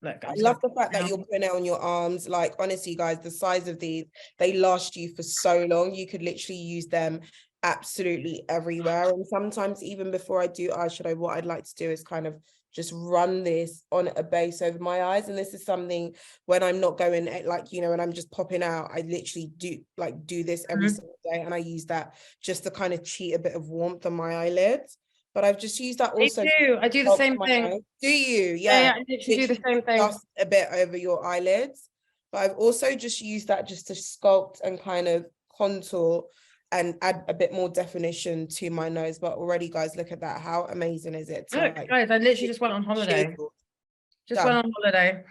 [SPEAKER 1] look,
[SPEAKER 2] I love the fact that you're putting it on your arms. Like, honestly, guys, the size of these, they last you for so long. You could literally use them absolutely everywhere. And sometimes even before I do eyeshadow, what I'd like to do is kind of just run this on a base over my eyes. And this is something when I'm not going, like, you know, when I'm just popping out, I literally do this every single day. And I use that just to kind of cheat a bit of warmth on my eyelids. But I've just used that also.
[SPEAKER 1] I do the same thing.
[SPEAKER 2] Eyes. Do you?
[SPEAKER 1] Yeah, I literally do the same thing.
[SPEAKER 2] Just a bit over your eyelids. But I've also just used that just to sculpt and kind of contour and add a bit more definition to my nose. But already, guys, look at that. How amazing is it?
[SPEAKER 1] Look,
[SPEAKER 2] like,
[SPEAKER 1] guys, I literally just went on holiday. Went on holiday.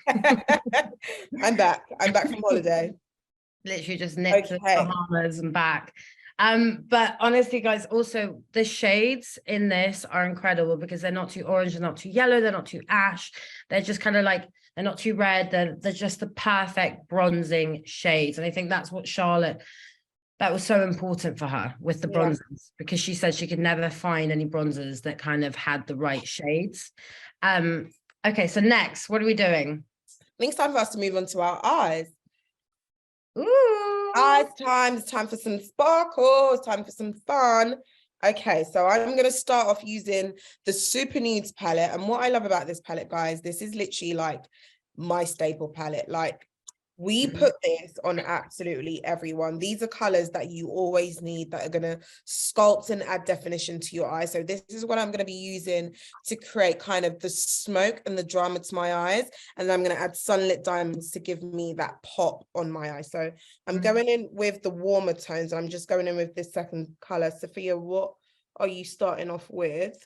[SPEAKER 2] I'm back from holiday.
[SPEAKER 1] Literally just nipped to the Bahamas and back. But honestly, guys, also the shades in this are incredible because they're not too orange, they're not too yellow, they're not too ash. They're just kind of like, they're not too red. They're just the perfect bronzing shades. And I think that's what Charlotte, that was so important for her with the bronzers, because she said she could never find any bronzers that kind of had the right shades. Okay, so next, what are we doing?
[SPEAKER 2] I think it's time for us to move on to our eyes.
[SPEAKER 1] Ooh.
[SPEAKER 2] Eyes time. It's time for some sparkle. It's time for some fun. Okay, so I'm going to start off using the Super Nudes palette. And what I love about this palette, guys, this is literally like my staple palette. Like, we put this on absolutely everyone. These are colors that you always need that are going to sculpt and add definition to your eyes. So this is what I'm going to be using to create kind of the smoke and the drama to my eyes. And I'm going to add sunlit diamonds to give me that pop on my eye. So I'm going in with the warmer tones. I'm just going in with this second color. Sophia, what are you starting off with?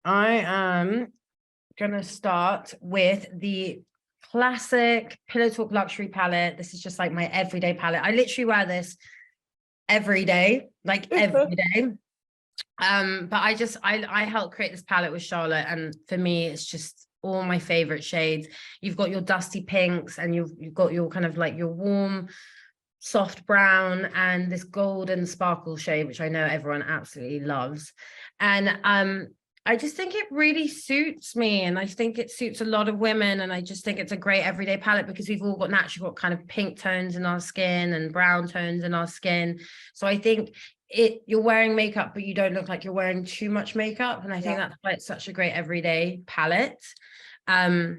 [SPEAKER 1] I am going to start with the classic Pillow Talk Luxury palette. This is just like my everyday palette. I literally wear this every day, like every day. But I helped create this palette with Charlotte, and for me, it's just all my favorite shades. You've got your dusty pinks, and you've got your kind of like your warm, soft brown, and this golden sparkle shade, which I know everyone absolutely loves. And I just think it really suits me, and I think it suits a lot of women, and I just think it's a great everyday palette because we've all got naturally got kind of pink tones in our skin and brown tones in our skin. So I think you're wearing makeup, but you don't look like you're wearing too much makeup, and I think that's why it's such a great everyday palette. So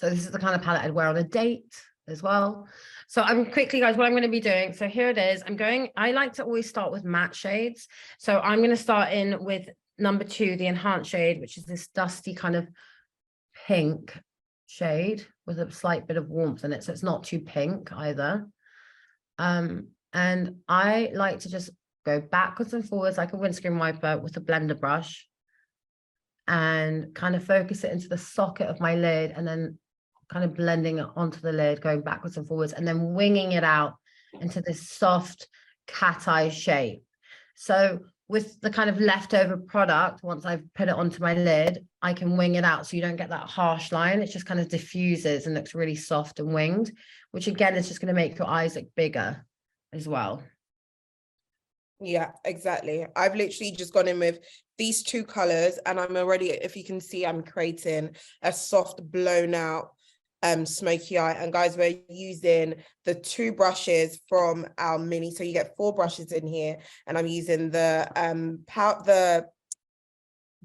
[SPEAKER 1] this is the kind of palette I'd wear on a date as well. So I'm quickly, guys, what I'm going to be doing. So here it is. I like to always start with matte shades. So I'm going to start in with number 2, the enhanced shade, which is this dusty kind of pink shade with a slight bit of warmth in it. So it's not too pink either. And I like to just go backwards and forwards like a windscreen wiper with a blender brush and kind of focus it into the socket of my lid, and then kind of blending it onto the lid, going backwards and forwards, and then winging it out into this soft cat eye shape. So with the kind of leftover product, once I've put it onto my lid, I can wing it out so you don't get that harsh line. It just kind of diffuses and looks really soft and winged, which again is just going to make your eyes look bigger as well.
[SPEAKER 2] Yeah, exactly. I've literally just gone in with these 2 colors, and I'm already, if you can see, I'm creating a soft blown out smoky eye. And guys, we're using the 2 brushes from our mini, so you get 4 brushes in here, and I'm using the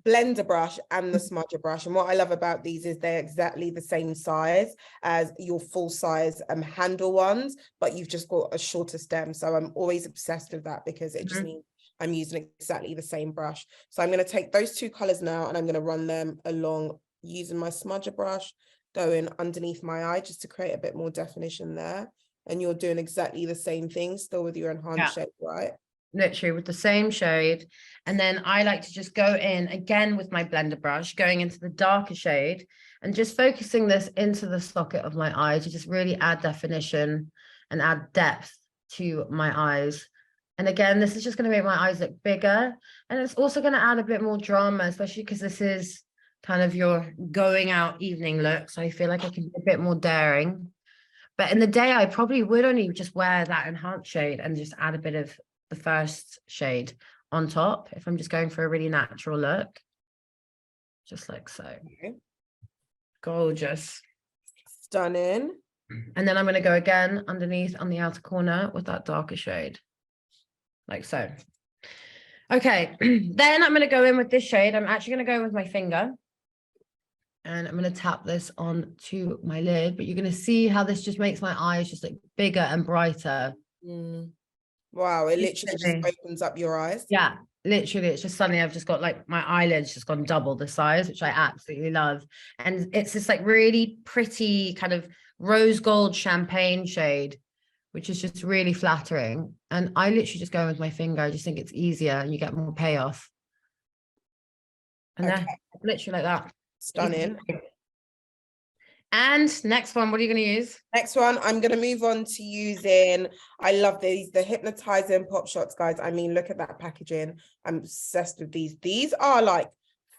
[SPEAKER 2] blender brush and the smudger brush. And what I love about these is they're exactly the same size as your full size handle ones, but you've just got a shorter stem. So I'm always obsessed with that because it just means I'm using exactly the same brush. So I'm going to take those two colors now and I'm going to run them along using my smudger brush, going underneath my eye just to create a bit more definition there. And you're doing exactly the same thing still with your enhanced shade, right?
[SPEAKER 1] Literally with the same shade. And then I like to just go in again with my blender brush, going into the darker shade and just focusing this into the socket of my eye to just really add definition and add depth to my eyes. And again, this is just going to make my eyes look bigger. And it's also going to add a bit more drama, especially because this is kind of your going out evening look. So I feel like I can be a bit more daring. But in the day, I probably would only just wear that enhanced shade and just add a bit of the first shade on top if I'm just going for a really natural look. Just like so.
[SPEAKER 2] Okay.
[SPEAKER 1] Gorgeous.
[SPEAKER 2] Stunning.
[SPEAKER 1] And then I'm going to go again underneath on the outer corner with that darker shade. Like so. Okay, then I'm going to go in with this shade. I'm actually going to go with my finger. And I'm going to tap this onto my lid. But you're going to see how this just makes my eyes just like bigger and brighter.
[SPEAKER 2] Wow, it literally just opens up your eyes.
[SPEAKER 1] Yeah, literally. It's just suddenly I've just got like my eyelids just gone double the size, which I absolutely love. And it's this like really pretty kind of rose gold champagne shade, which is just really flattering. And I literally just go with my finger. I just think it's easier and you get more payoff. And then literally like that.
[SPEAKER 2] Stunning.
[SPEAKER 1] And next one, what are you going to use?
[SPEAKER 2] Next one, I'm going to move on to using, I love these, the hypnotizing pop shots, guys. I mean, look at that packaging. I'm obsessed with these. These are like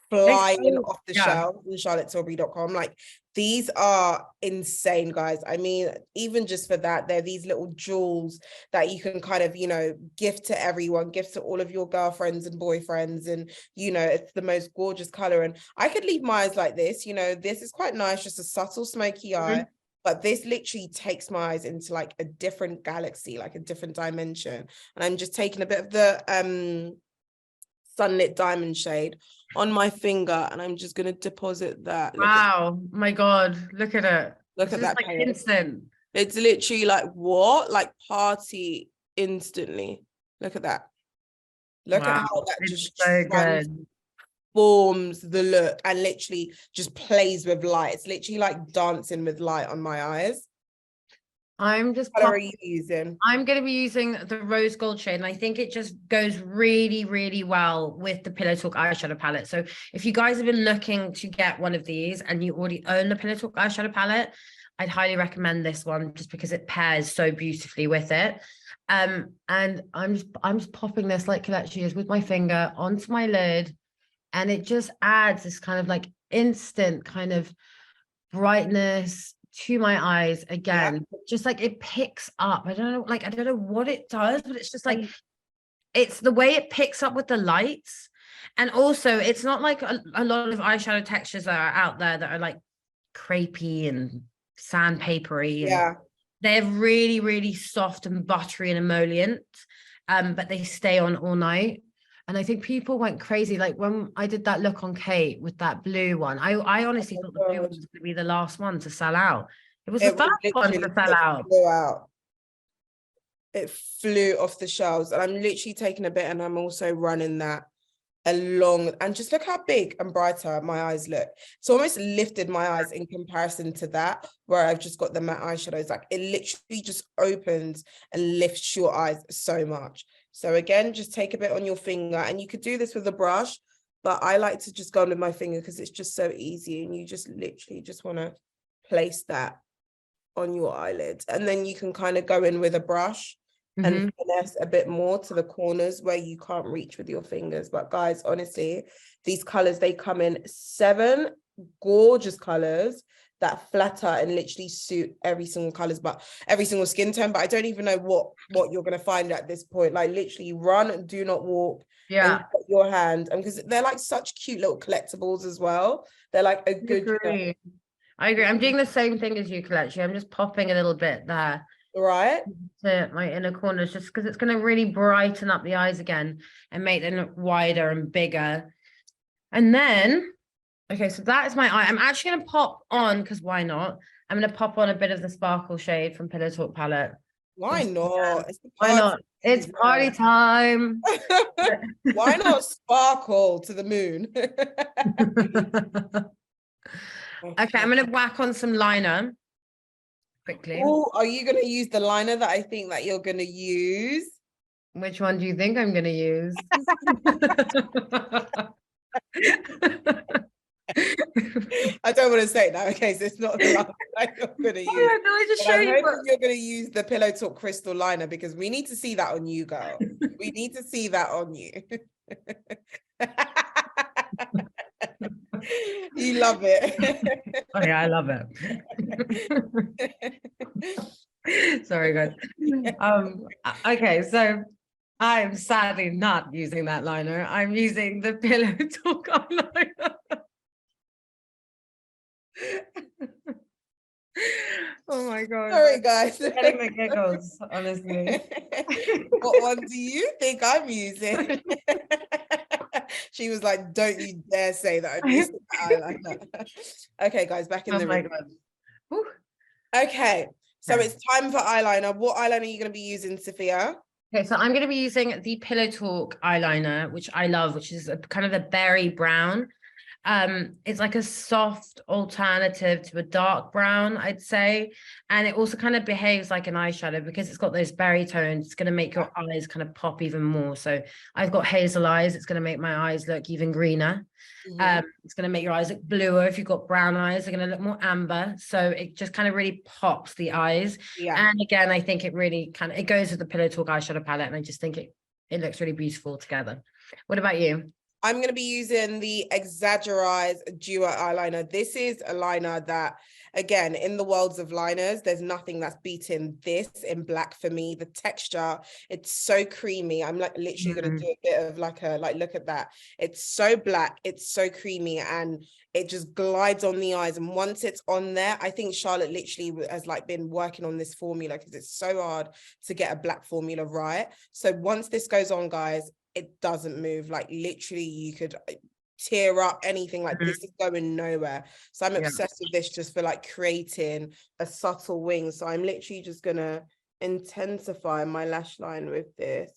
[SPEAKER 2] flying off the shelf on charlottetilbury.com. Like, these are insane, guys. I mean, even just for that, they're these little jewels that you can kind of, you know, gift to everyone, gift to all of your girlfriends and boyfriends. And, you know, it's the most gorgeous color. And I could leave my eyes like this, you know, this is quite nice, just a subtle smoky eye. But this literally takes my eyes into like a different galaxy, like a different dimension. And I'm just taking a bit of the sunlit diamond shade on my finger, and I'm just going to deposit that.
[SPEAKER 1] Wow, my God, look at it.
[SPEAKER 2] Look at that.
[SPEAKER 1] Like instant.
[SPEAKER 2] It's literally like, what? Like party instantly. Look at that. Look at how that just
[SPEAKER 1] so good.
[SPEAKER 2] Forms the look and literally just plays with light. It's literally like dancing with light on my eyes.
[SPEAKER 1] I'm just
[SPEAKER 2] what are you using?
[SPEAKER 1] I'm going to be using the rose gold shade, and I think it just goes really, really well with the Pillow Talk eyeshadow palette. So if you guys have been looking to get one of these and you already own the Pillow Talk eyeshadow palette, I'd highly recommend this one just because it pairs so beautifully with it. And I'm just popping this like Kelechi is with my finger onto my lid, and it just adds this kind of like instant kind of brightness to my eyes again. Just like it picks up. I don't know what it does, but it's just like it's the way it picks up with the lights. And also it's not like a lot of eyeshadow textures that are out there that are like crepey and sandpapery. And they're really, really soft and buttery and emollient, but they stay on all night. And I think people went crazy. Like when I did that look on Kate with that blue one, I honestly thought the blue one was going to be the last one to sell out. It was the first one to sell out.
[SPEAKER 2] It flew off the shelves. And I'm literally taking a bit and I'm also running that along. And just look how big and brighter my eyes look. It's almost lifted my eyes in comparison to that, where I've just got the matte eyeshadows. Like it literally just opens and lifts your eyes so much. So again, just take a bit on your finger, and you could do this with a brush, but I like to just go with my finger because it's just so easy, and you just literally just want to place that on your eyelids. And then you can kind of go in with a brush and finesse a bit more to the corners where you can't reach with your fingers. But guys, honestly, these colors, they come in 7 gorgeous colors that flatter and literally suit every single skin tone. But I don't even know what you're going to find at this point. Like literally run, do not walk. And put your hand, and because they're like such cute little collectibles as well. They're like a good
[SPEAKER 1] I agree. I'm doing the same thing as you, Kelechi. I'm just popping a little bit there to my inner corners, just because it's going to really brighten up the eyes again and make them look wider and bigger. And then, okay, so that is my eye. I'm actually going to pop on, because why not? I'm going to pop on a bit of the sparkle shade from Pillow Talk palette.
[SPEAKER 2] Why not? It's the
[SPEAKER 1] Why not? It's party time.
[SPEAKER 2] Why not sparkle to the moon?
[SPEAKER 1] Okay, I'm going to whack on some liner quickly.
[SPEAKER 2] Oh, are you going to use the liner that I think that you're going to use?
[SPEAKER 1] Which one do you think I'm going to use?
[SPEAKER 2] I don't want to say that. Okay, so it's not the liner that you're going to use.
[SPEAKER 1] Yeah, no, I just show you.
[SPEAKER 2] You're going to use the Pillow Talk crystal liner because we need to see that on you, girl. We need to see that on you. You love it.
[SPEAKER 1] Oh yeah, I love it. Sorry, guys. Okay, so I'm sadly not using that liner. I'm using the Pillow Talk eyeliner. Oh my god.
[SPEAKER 2] Sorry, guys.
[SPEAKER 1] Getting the giggles, honestly.
[SPEAKER 2] What one do you think I'm using? She was like, don't you dare say that I'm using eyeliner. Okay, guys, back in the room. Okay, so it's time for eyeliner. What eyeliner are you going to be using, Sophia?
[SPEAKER 1] Okay, so I'm going to be using the Pillow Talk eyeliner, which I love, which is kind of a berry brown. It's like a soft alternative to a dark brown, I'd say, and it also kind of behaves like an eyeshadow because it's got those berry tones. It's going to make your eyes kind of pop even more. So I've got hazel eyes. It's going to make my eyes look even greener. It's going to make your eyes look bluer. If you've got brown eyes, they're going to look more amber. So it just kind of really pops the eyes. And again, I think it really it goes with the Pillow Talk eyeshadow palette, and I just think it looks really beautiful together. What about you?
[SPEAKER 2] I'm going to be using the Exaggereyes Duo eyeliner. This is a liner that, again, in the worlds of liners, there's nothing that's beating this in black for me. The texture, it's so creamy. I'm like literally going to do a bit of like look at that. It's so black, it's so creamy, and it just glides on the eyes. And once it's on there, I think Charlotte literally has like been working on this formula because it's so hard to get a black formula right. So once this goes on, guys, it doesn't move. Like literally you could tear up anything. Like this is going nowhere. So I'm obsessed with this just for like creating a subtle wing. So I'm literally just gonna intensify my lash line with this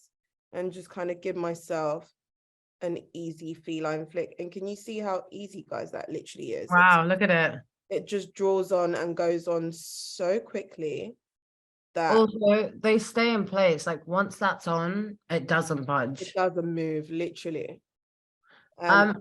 [SPEAKER 2] and just kind of give myself an easy feline flick. And can you see how easy, guys, that literally is?
[SPEAKER 1] Wow, look at it.
[SPEAKER 2] It just draws on and goes on so quickly.
[SPEAKER 1] Also, they stay in place. Like once that's on, it doesn't budge.
[SPEAKER 2] It doesn't move, literally.
[SPEAKER 1] Yeah,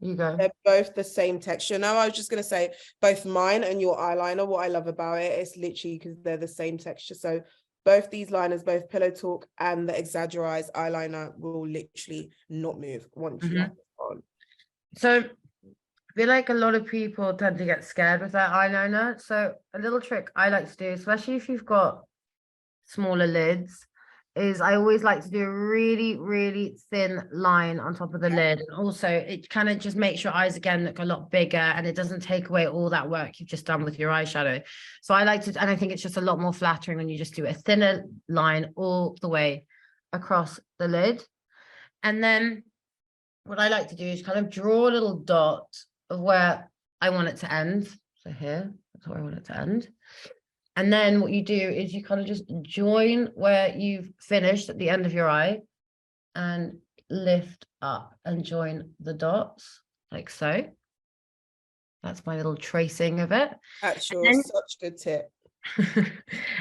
[SPEAKER 1] you go.
[SPEAKER 2] They're both the same texture. No, I was just going to say both mine and your eyeliner, what I love about it is literally because they're the same texture. So both these liners, both Pillow Talk and the Exaggereyes eyeliner will literally not move once you have it on.
[SPEAKER 1] So I feel like a lot of people tend to get scared with their eyeliner. So a little trick I like to do, especially if you've got smaller lids, is I always like to do a really, really thin line on top of the lid. And also it kind of just makes your eyes again look a lot bigger, and it doesn't take away all that work you've just done with your eyeshadow. So I like to, and I think it's just a lot more flattering when you just do a thinner line all the way across the lid. And then what I like to do is kind of draw a little dot of where I want it to end. So here, that's where I want it to end. And then what you do is you kind of just join where you've finished at the end of your eye and lift up and join the dots like so. That's my little tracing of it.
[SPEAKER 2] That's such a good tip.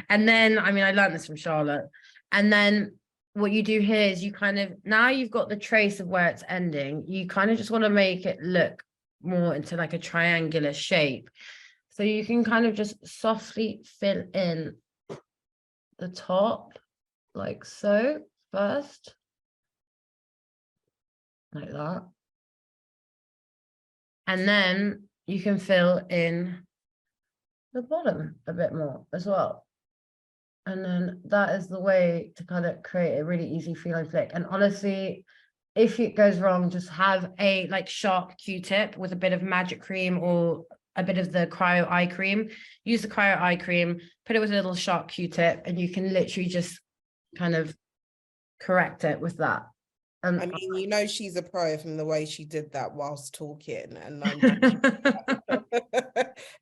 [SPEAKER 1] And then, I mean, I learned this from Charlotte. And then what you do here is you kind of, now you've got the trace of where it's ending, you kind of just want to make it look more into like a triangular shape. So you can kind of just softly fill in the top like so first, like that. And then you can fill in the bottom a bit more as well. And then that is the way to kind of create a really easy feeling flick. And honestly, if it goes wrong, just have a like sharp Q-tip with a bit of magic cream or a bit of the cryo eye cream. Use the cryo eye cream, put it with a little sharp Q-tip, and you can literally just kind of correct it with that.
[SPEAKER 2] I mean, you know, she's a pro from the way she did that whilst talking, and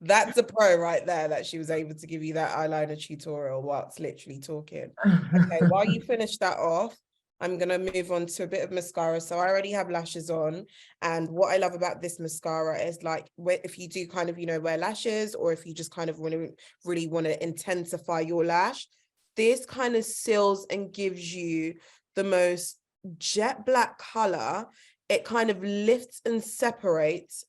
[SPEAKER 2] that's a pro right there, that she was able to give you that eyeliner tutorial whilst literally talking. Okay, while you finish that off, I'm gonna move on to a bit of mascara. So I already have lashes on, and what I love about this mascara is like, if you do kind of, you know, wear lashes, or if you just kind of really want to intensify your lash, this kind of seals and gives you the most jet black color. It kind of lifts and separates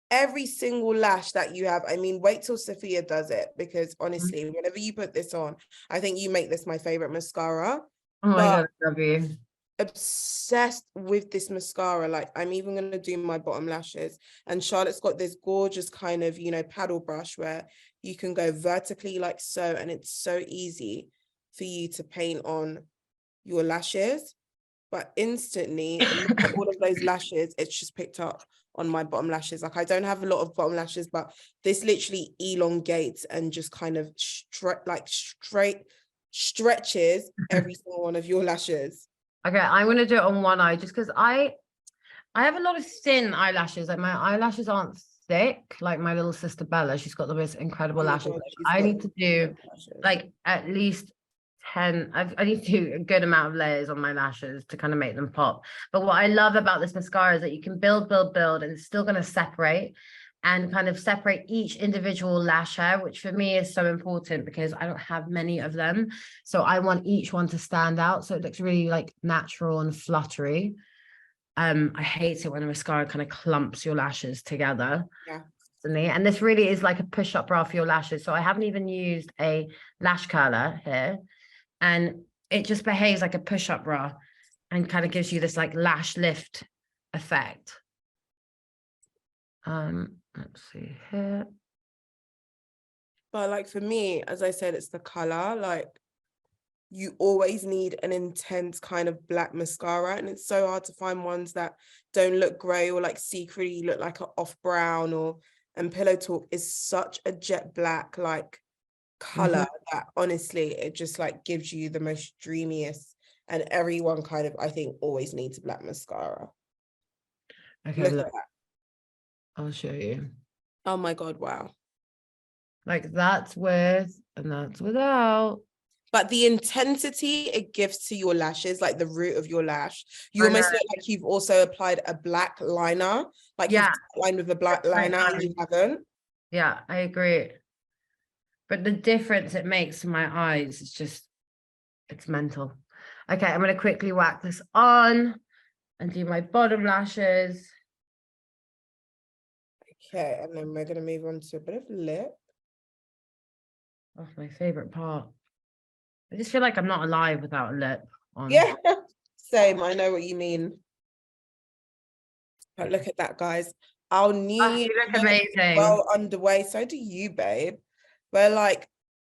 [SPEAKER 2] every single lash that you have. I mean, wait till Sofia does it, because honestly, whenever you put this on, I think you make this my favorite mascara.
[SPEAKER 1] Oh my God, I love you.
[SPEAKER 2] Obsessed with this mascara. Like, I'm even going to do my bottom lashes, and Charlotte's got this gorgeous kind of, you know, paddle brush where you can go vertically like so, and it's so easy for you to paint on your lashes. But instantly, look at all of those lashes, it's just picked up on my bottom lashes. Like, I don't have a lot of bottom lashes, but this literally elongates and just kind of stretches every single one of your lashes.
[SPEAKER 1] Okay, I'm gonna do it on one eye, just because I have a lot of thin eyelashes. Like, my eyelashes aren't thick like my little sister Bella. She's got the most incredible lashes.
[SPEAKER 2] God,
[SPEAKER 1] I need to do like at least 10. I need to do a good amount of layers on my lashes to kind of make them pop. But what I love about this mascara is that you can build, and it's still going to separate and kind of separate each individual lash hair, which for me is so important because I don't have many of them. So I want each one to stand out, so it looks really like natural and fluttery. I hate it when a mascara kind of clumps your lashes together.
[SPEAKER 2] Yeah.
[SPEAKER 1] And this really is like a push-up bra for your lashes. So I haven't even used a lash curler here, and it just behaves like a push-up bra and kind of gives you this like lash lift effect. Let's see here.
[SPEAKER 2] But like, for me, as I said, it's the color. Like, you always need an intense kind of black mascara, and it's so hard to find ones that don't look gray or like secretly look like an off brown. And Pillow Talk is such a jet black like color that honestly it just like gives you the most dreamiest, and everyone kind of, I think, always needs a black mascara.
[SPEAKER 1] Okay,
[SPEAKER 2] Look at that.
[SPEAKER 1] I'll show you.
[SPEAKER 2] Oh my God, wow.
[SPEAKER 1] Like, that's with and that's without.
[SPEAKER 2] But the intensity it gives to your lashes, like the root of your lash, you almost look like you've also applied a black liner, like you've lined with a black liner and you haven't.
[SPEAKER 1] Yeah, I agree. But the difference it makes to my eyes is just, it's mental. Okay, I'm going to quickly whack this on and do my bottom lashes.
[SPEAKER 2] Okay, and then we're going to move on to a bit of lip.
[SPEAKER 1] Oh, my favorite part. I just feel like I'm not alive without a lip on.
[SPEAKER 2] Yeah, same. I know what you mean. But look at that, guys. Our new
[SPEAKER 1] you look amazing.
[SPEAKER 2] well underway. So do you, babe. We're like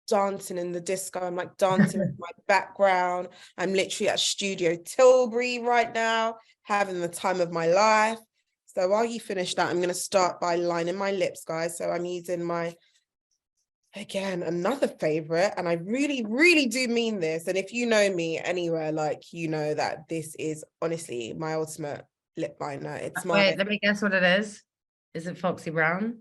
[SPEAKER 2] dancing in the disco. I'm like dancing with my background. I'm literally at Studio Tilbury right now, having the time of my life. So while you finish that, I'm going to start by lining my lips, guys. So I'm using my, again, another favorite, and I really, really do mean this. And if you know me anywhere, like, you know that this is honestly my ultimate lip liner. It's my...
[SPEAKER 1] Wait, let me guess what it is. Is it Foxy Brown?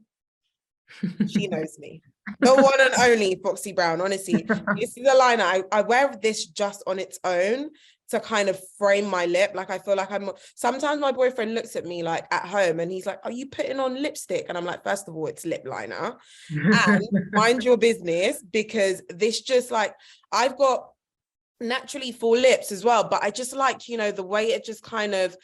[SPEAKER 2] She knows me. The one and only Foxy Brown. Honestly, this is a liner. I wear this just on its own to kind of frame my lip. Like, I feel like sometimes my boyfriend looks at me like at home and he's like, are you putting on lipstick? And I'm like, first of all, it's lip liner. And mind your business, because this just like, I've got naturally full lips as well, but I just like, you know, the way it just kind of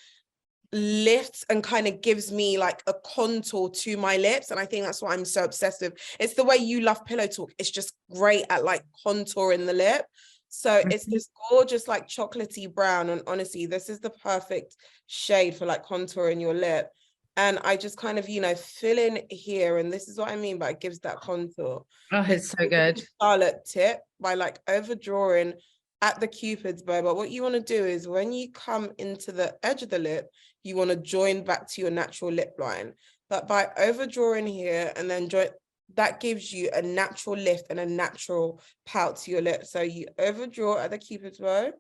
[SPEAKER 2] lifts and kind of gives me like a contour to my lips. And I think that's why I'm so obsessed with. It's the way you love Pillow Talk. It's just great at like contouring the lip. So it's this gorgeous like chocolatey brown, and honestly, this is the perfect shade for like contouring your lip. And I just kind of, you know, fill in here, and this is what I mean by it gives that contour.
[SPEAKER 1] Oh, it's so good.
[SPEAKER 2] Scarlet tip by like overdrawing at the Cupid's bow. But what you want to do is when you come into the edge of the lip, you want to join back to your natural lip line. But by overdrawing here and then join, that gives you a natural lift and a natural pout to your lip. So you overdraw at the Cupid's bow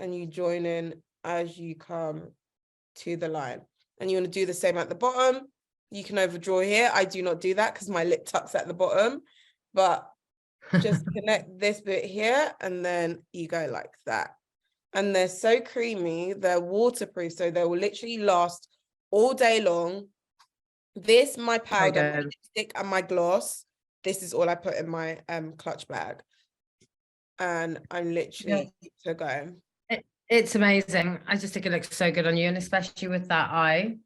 [SPEAKER 2] and you join in as you come to the line. And you want to do the same at the bottom. You can overdraw here. I do not do that because my lip tucks at the bottom, but just connect this bit here and then you go like that. And they're so creamy, they're waterproof, so they will literally last all day long. This, my powder, my lipstick, and my gloss, this is all I put in my clutch bag. And I'm literally to go.
[SPEAKER 1] It's amazing. I just think it looks so good on you, and especially with that eye.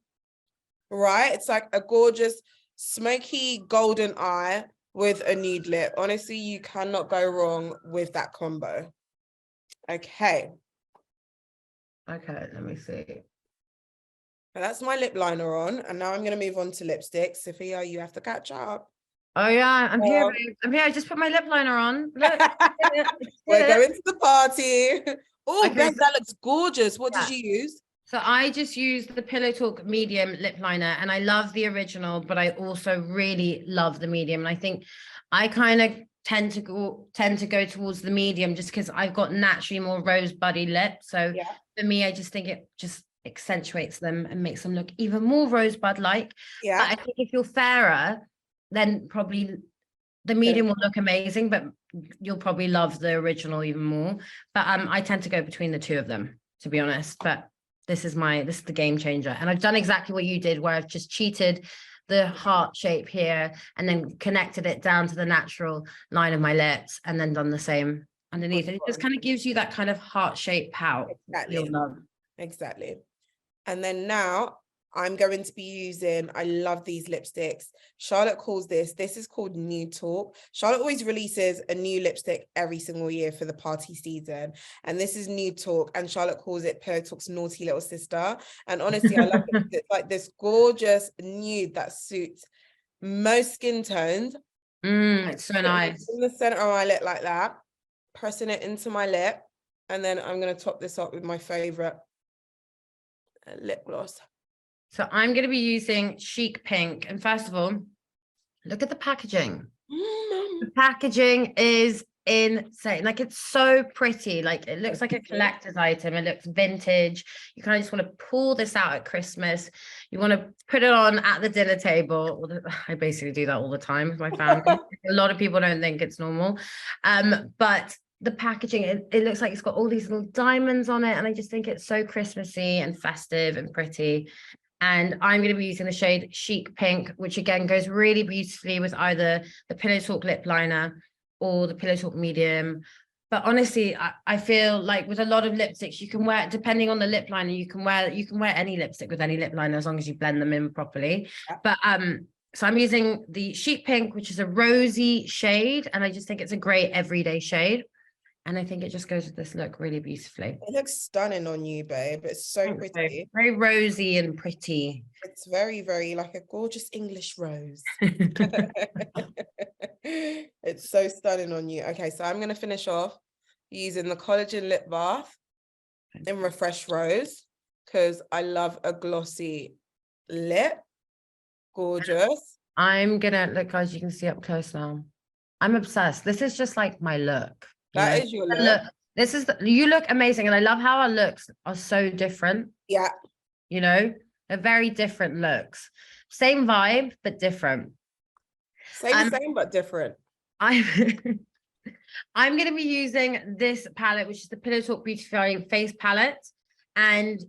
[SPEAKER 2] Right? It's like a gorgeous smoky golden eye with a nude lip. Honestly, you cannot go wrong with that combo. Okay.
[SPEAKER 1] Okay, let me see.
[SPEAKER 2] That's my lip liner on, and now I'm going to move on to lipstick. Sophia, you have to catch up.
[SPEAKER 1] Oh yeah, I'm here, babe. I'm here. I just put my lip liner on. Look,
[SPEAKER 2] we're going to the party. Oh,
[SPEAKER 1] okay,
[SPEAKER 2] that looks gorgeous. What did you use?
[SPEAKER 1] So I just used the Pillow Talk medium lip liner, and I love the original, but I also really love the medium. And I think I kind of tend to go towards the medium just because I've got naturally more rosebuddy lips. So for me, I just think it just accentuates them and makes them look even more rosebud-like.
[SPEAKER 2] Yeah.
[SPEAKER 1] But I think if you're fairer, then probably the medium will look amazing, but you'll probably love the original even more. But I tend to go between the two of them, to be honest. But this is the game changer. And I've done exactly what you did, where I've just cheated the heart shape here and then connected it down to the natural line of my lips and then done the same underneath. And it just kind of gives you that kind of heart shape pout.
[SPEAKER 2] Exactly.
[SPEAKER 1] You'll love.
[SPEAKER 2] Exactly. And then now I'm going to be using, I love these lipsticks. Charlotte calls this is called Nude Talk. Charlotte always releases a new lipstick every single year for the party season. And this is Nude Talk. And Charlotte calls it Pillow Talk's naughty little sister. And honestly, I love it. It's like this gorgeous nude that suits most skin tones.
[SPEAKER 1] It's so nice.
[SPEAKER 2] In the center of my lip like that, pressing it into my lip. And then I'm going to top this up with my favorite lip gloss.
[SPEAKER 1] So I'm going to be using Chic Pink. And first of all, look at the packaging. The packaging is insane. Like, it's so pretty. Like, it looks like a collector's item. It looks vintage. You kind of just want to pull this out at Christmas. You want to put it on at the dinner table. I basically do that all the time with my family. A lot of people don't think it's normal. But the packaging, it looks like it's got all these little diamonds on it. And I just think it's so Christmassy and festive and pretty. And I'm going to be using the shade Chic Pink, which again goes really beautifully with either the Pillow Talk lip liner or the Pillow Talk medium. But honestly, I feel like with a lot of lipsticks, you can wear, depending on the lip liner, you can wear any lipstick with any lip liner as long as you blend them in properly. But so I'm using the Chic Pink, which is a rosy shade, and I just think it's a great everyday shade. And I think it just goes with this look really beautifully.
[SPEAKER 2] It looks stunning on you, babe. It's so pretty.
[SPEAKER 1] Very rosy and pretty.
[SPEAKER 2] It's very, very like a gorgeous English rose. It's so stunning on you. Okay, so I'm going to finish off using the Collagen Lip Bath in Refresh Rose because I love a glossy lip. Gorgeous.
[SPEAKER 1] I'm going to, look, guys, you can see up close now. I'm obsessed. This is just like my look.
[SPEAKER 2] That is your look.
[SPEAKER 1] This is you look amazing, and I love how our looks are so different.
[SPEAKER 2] Yeah,
[SPEAKER 1] you know, they're very different looks. Same vibe, but different.
[SPEAKER 2] Same but different.
[SPEAKER 1] I'm going to be using this palette, which is the Pillow Talk Beautifying Face Palette. And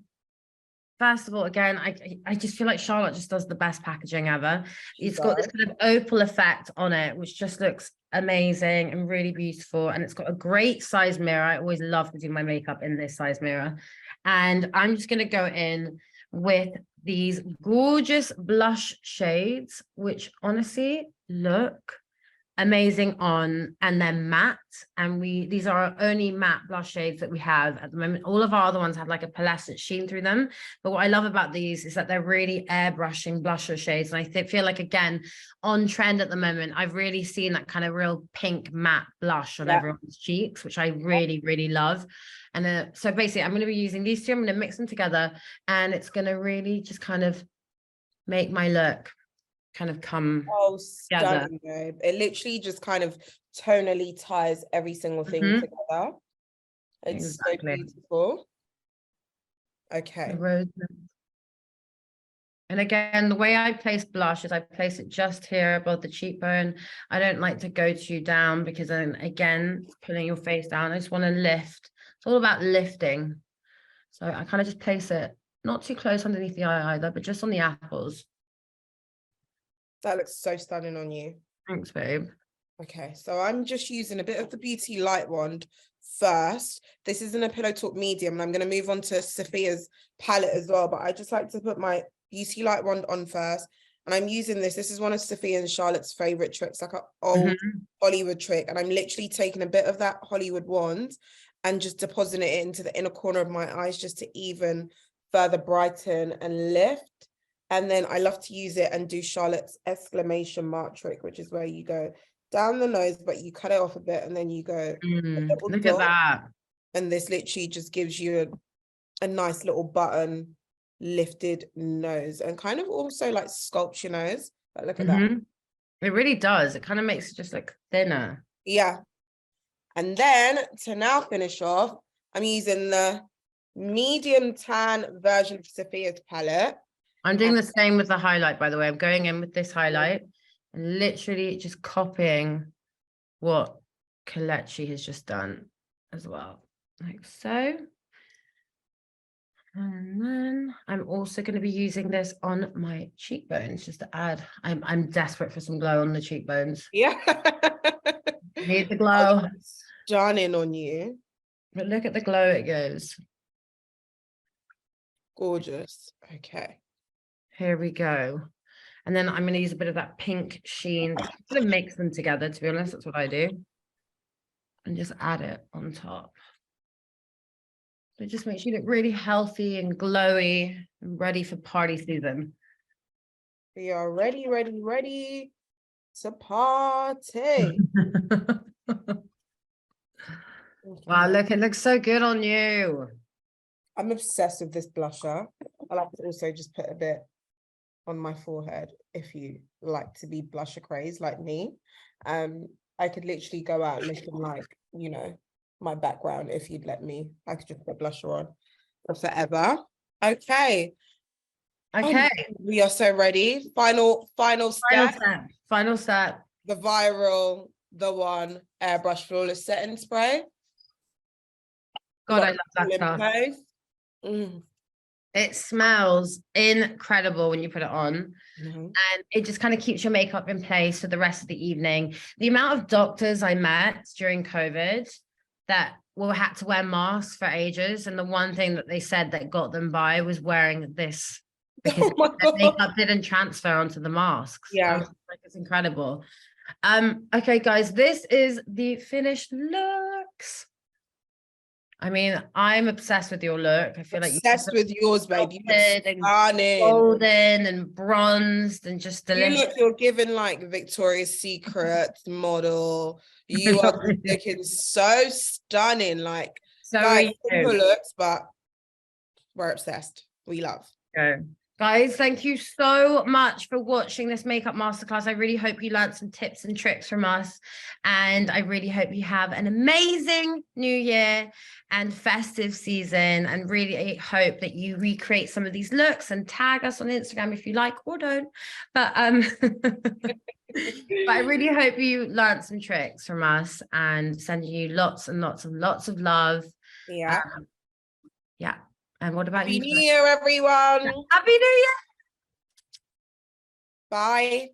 [SPEAKER 1] first of all, again, I just feel like Charlotte just does the best packaging ever. It's got this kind of opal effect on it, which just looks amazing and really beautiful. And it's got a great size mirror. I always love to do my makeup in this size mirror. And I'm just going to go in with these gorgeous blush shades, which honestly look amazing on, and they're matte, and these are our only matte blush shades that we have at the moment. All of our other ones have like a pearlescent sheen through them, but what I love about these is that they're really airbrushing blusher shades, and I feel like, again, on trend at the moment, I've really seen that kind of real pink matte blush on everyone's cheeks, which I really love. And so basically I'm going to be using these two. I'm going to mix them together, and it's going to really just kind of make my look kind of come
[SPEAKER 2] stunning, babe. It literally just kind of tonally ties every single thing together. It's so beautiful. Okay.
[SPEAKER 1] And again, the way I place blush is I place it just here above the cheekbone. I don't like to go too down because then again, pulling your face down, I just want to lift. It's all about lifting. So I kind of just place it not too close underneath the eye either, but just on the apples.
[SPEAKER 2] That looks so stunning on you.
[SPEAKER 1] Thanks, babe.
[SPEAKER 2] Okay, so I'm just using a bit of the Beauty Light Wand first. This is in a Pillow Talk medium, and I'm going to move on to Sofia's palette as well, but I just like to put my Beauty Light Wand on first. And I'm using this. This is one of Sofia and Charlotte's favorite tricks, like an old Hollywood trick. And I'm literally taking a bit of that Hollywood wand and just depositing it into the inner corner of my eyes just to even further brighten and lift. And then I love to use it and do Charlotte's exclamation mark trick, which is where you go down the nose, but you cut it off a bit and then you go
[SPEAKER 1] look at that.
[SPEAKER 2] And this literally just gives you a nice little button lifted nose and kind of also like sculpts your nose. But look at that.
[SPEAKER 1] It really does. It kind of makes it just like thinner.
[SPEAKER 2] Yeah. And then to now finish off, I'm using the medium tan version of Sofia's palette.
[SPEAKER 1] I'm doing the same with the highlight, by the way. I'm going in with this highlight and literally just copying what Kelechi has just done as well, like so. And then I'm also going to be using this on my cheekbones just to add. I'm desperate for some glow on the cheekbones.
[SPEAKER 2] Yeah.
[SPEAKER 1] Need the glow.
[SPEAKER 2] Stunning on you.
[SPEAKER 1] But look at the glow it gives.
[SPEAKER 2] Gorgeous. Okay.
[SPEAKER 1] Here we go. And then I'm going to use a bit of that pink sheen. I'm going to mix them together, to be honest. That's what I do. And just add it on top. It just makes you look really healthy and glowy and ready for party season.
[SPEAKER 2] We are ready to party.
[SPEAKER 1] Wow, look, it looks so good on you.
[SPEAKER 2] I'm obsessed with this blusher. I like to also just put a bit on my forehead if you like to be blusher crazed like me. I could literally go out looking like, you know, my background if you'd let me. I could just put blusher on for forever. Okay. We are so ready. Final step.
[SPEAKER 1] Final step.
[SPEAKER 2] The viral, the one airbrush flawless setting spray.
[SPEAKER 1] God, I love that stuff. It smells incredible when you put it on. And it just kind of keeps your makeup in place for the rest of the evening. The amount of doctors I met during COVID that had to wear masks for ages, and the one thing that they said that got them by was wearing this because the makeup didn't transfer onto the masks.
[SPEAKER 2] Yeah,
[SPEAKER 1] like, it's incredible. Okay, guys, this is the finished looks. I mean, I'm obsessed with your look. I feel like you're
[SPEAKER 2] obsessed with yours, baby.
[SPEAKER 1] And golden and bronzed and just delicious.
[SPEAKER 2] You're giving like Victoria's Secret model. You are looking so stunning. Like,
[SPEAKER 1] so
[SPEAKER 2] guys, simple looks, but we're obsessed. We love.
[SPEAKER 1] Guys, thank you so much for watching this makeup masterclass. I really hope you learned some tips and tricks from us. And I really hope you have an amazing new year and festive season. And really hope that you recreate some of these looks and tag us on Instagram if you like or don't. But, but I really hope you learned some tricks from us and sending you lots and lots of love.
[SPEAKER 2] Yeah.
[SPEAKER 1] Yeah. And what about you?
[SPEAKER 2] Happy New Year, everyone.
[SPEAKER 1] Happy New Year.
[SPEAKER 2] Bye.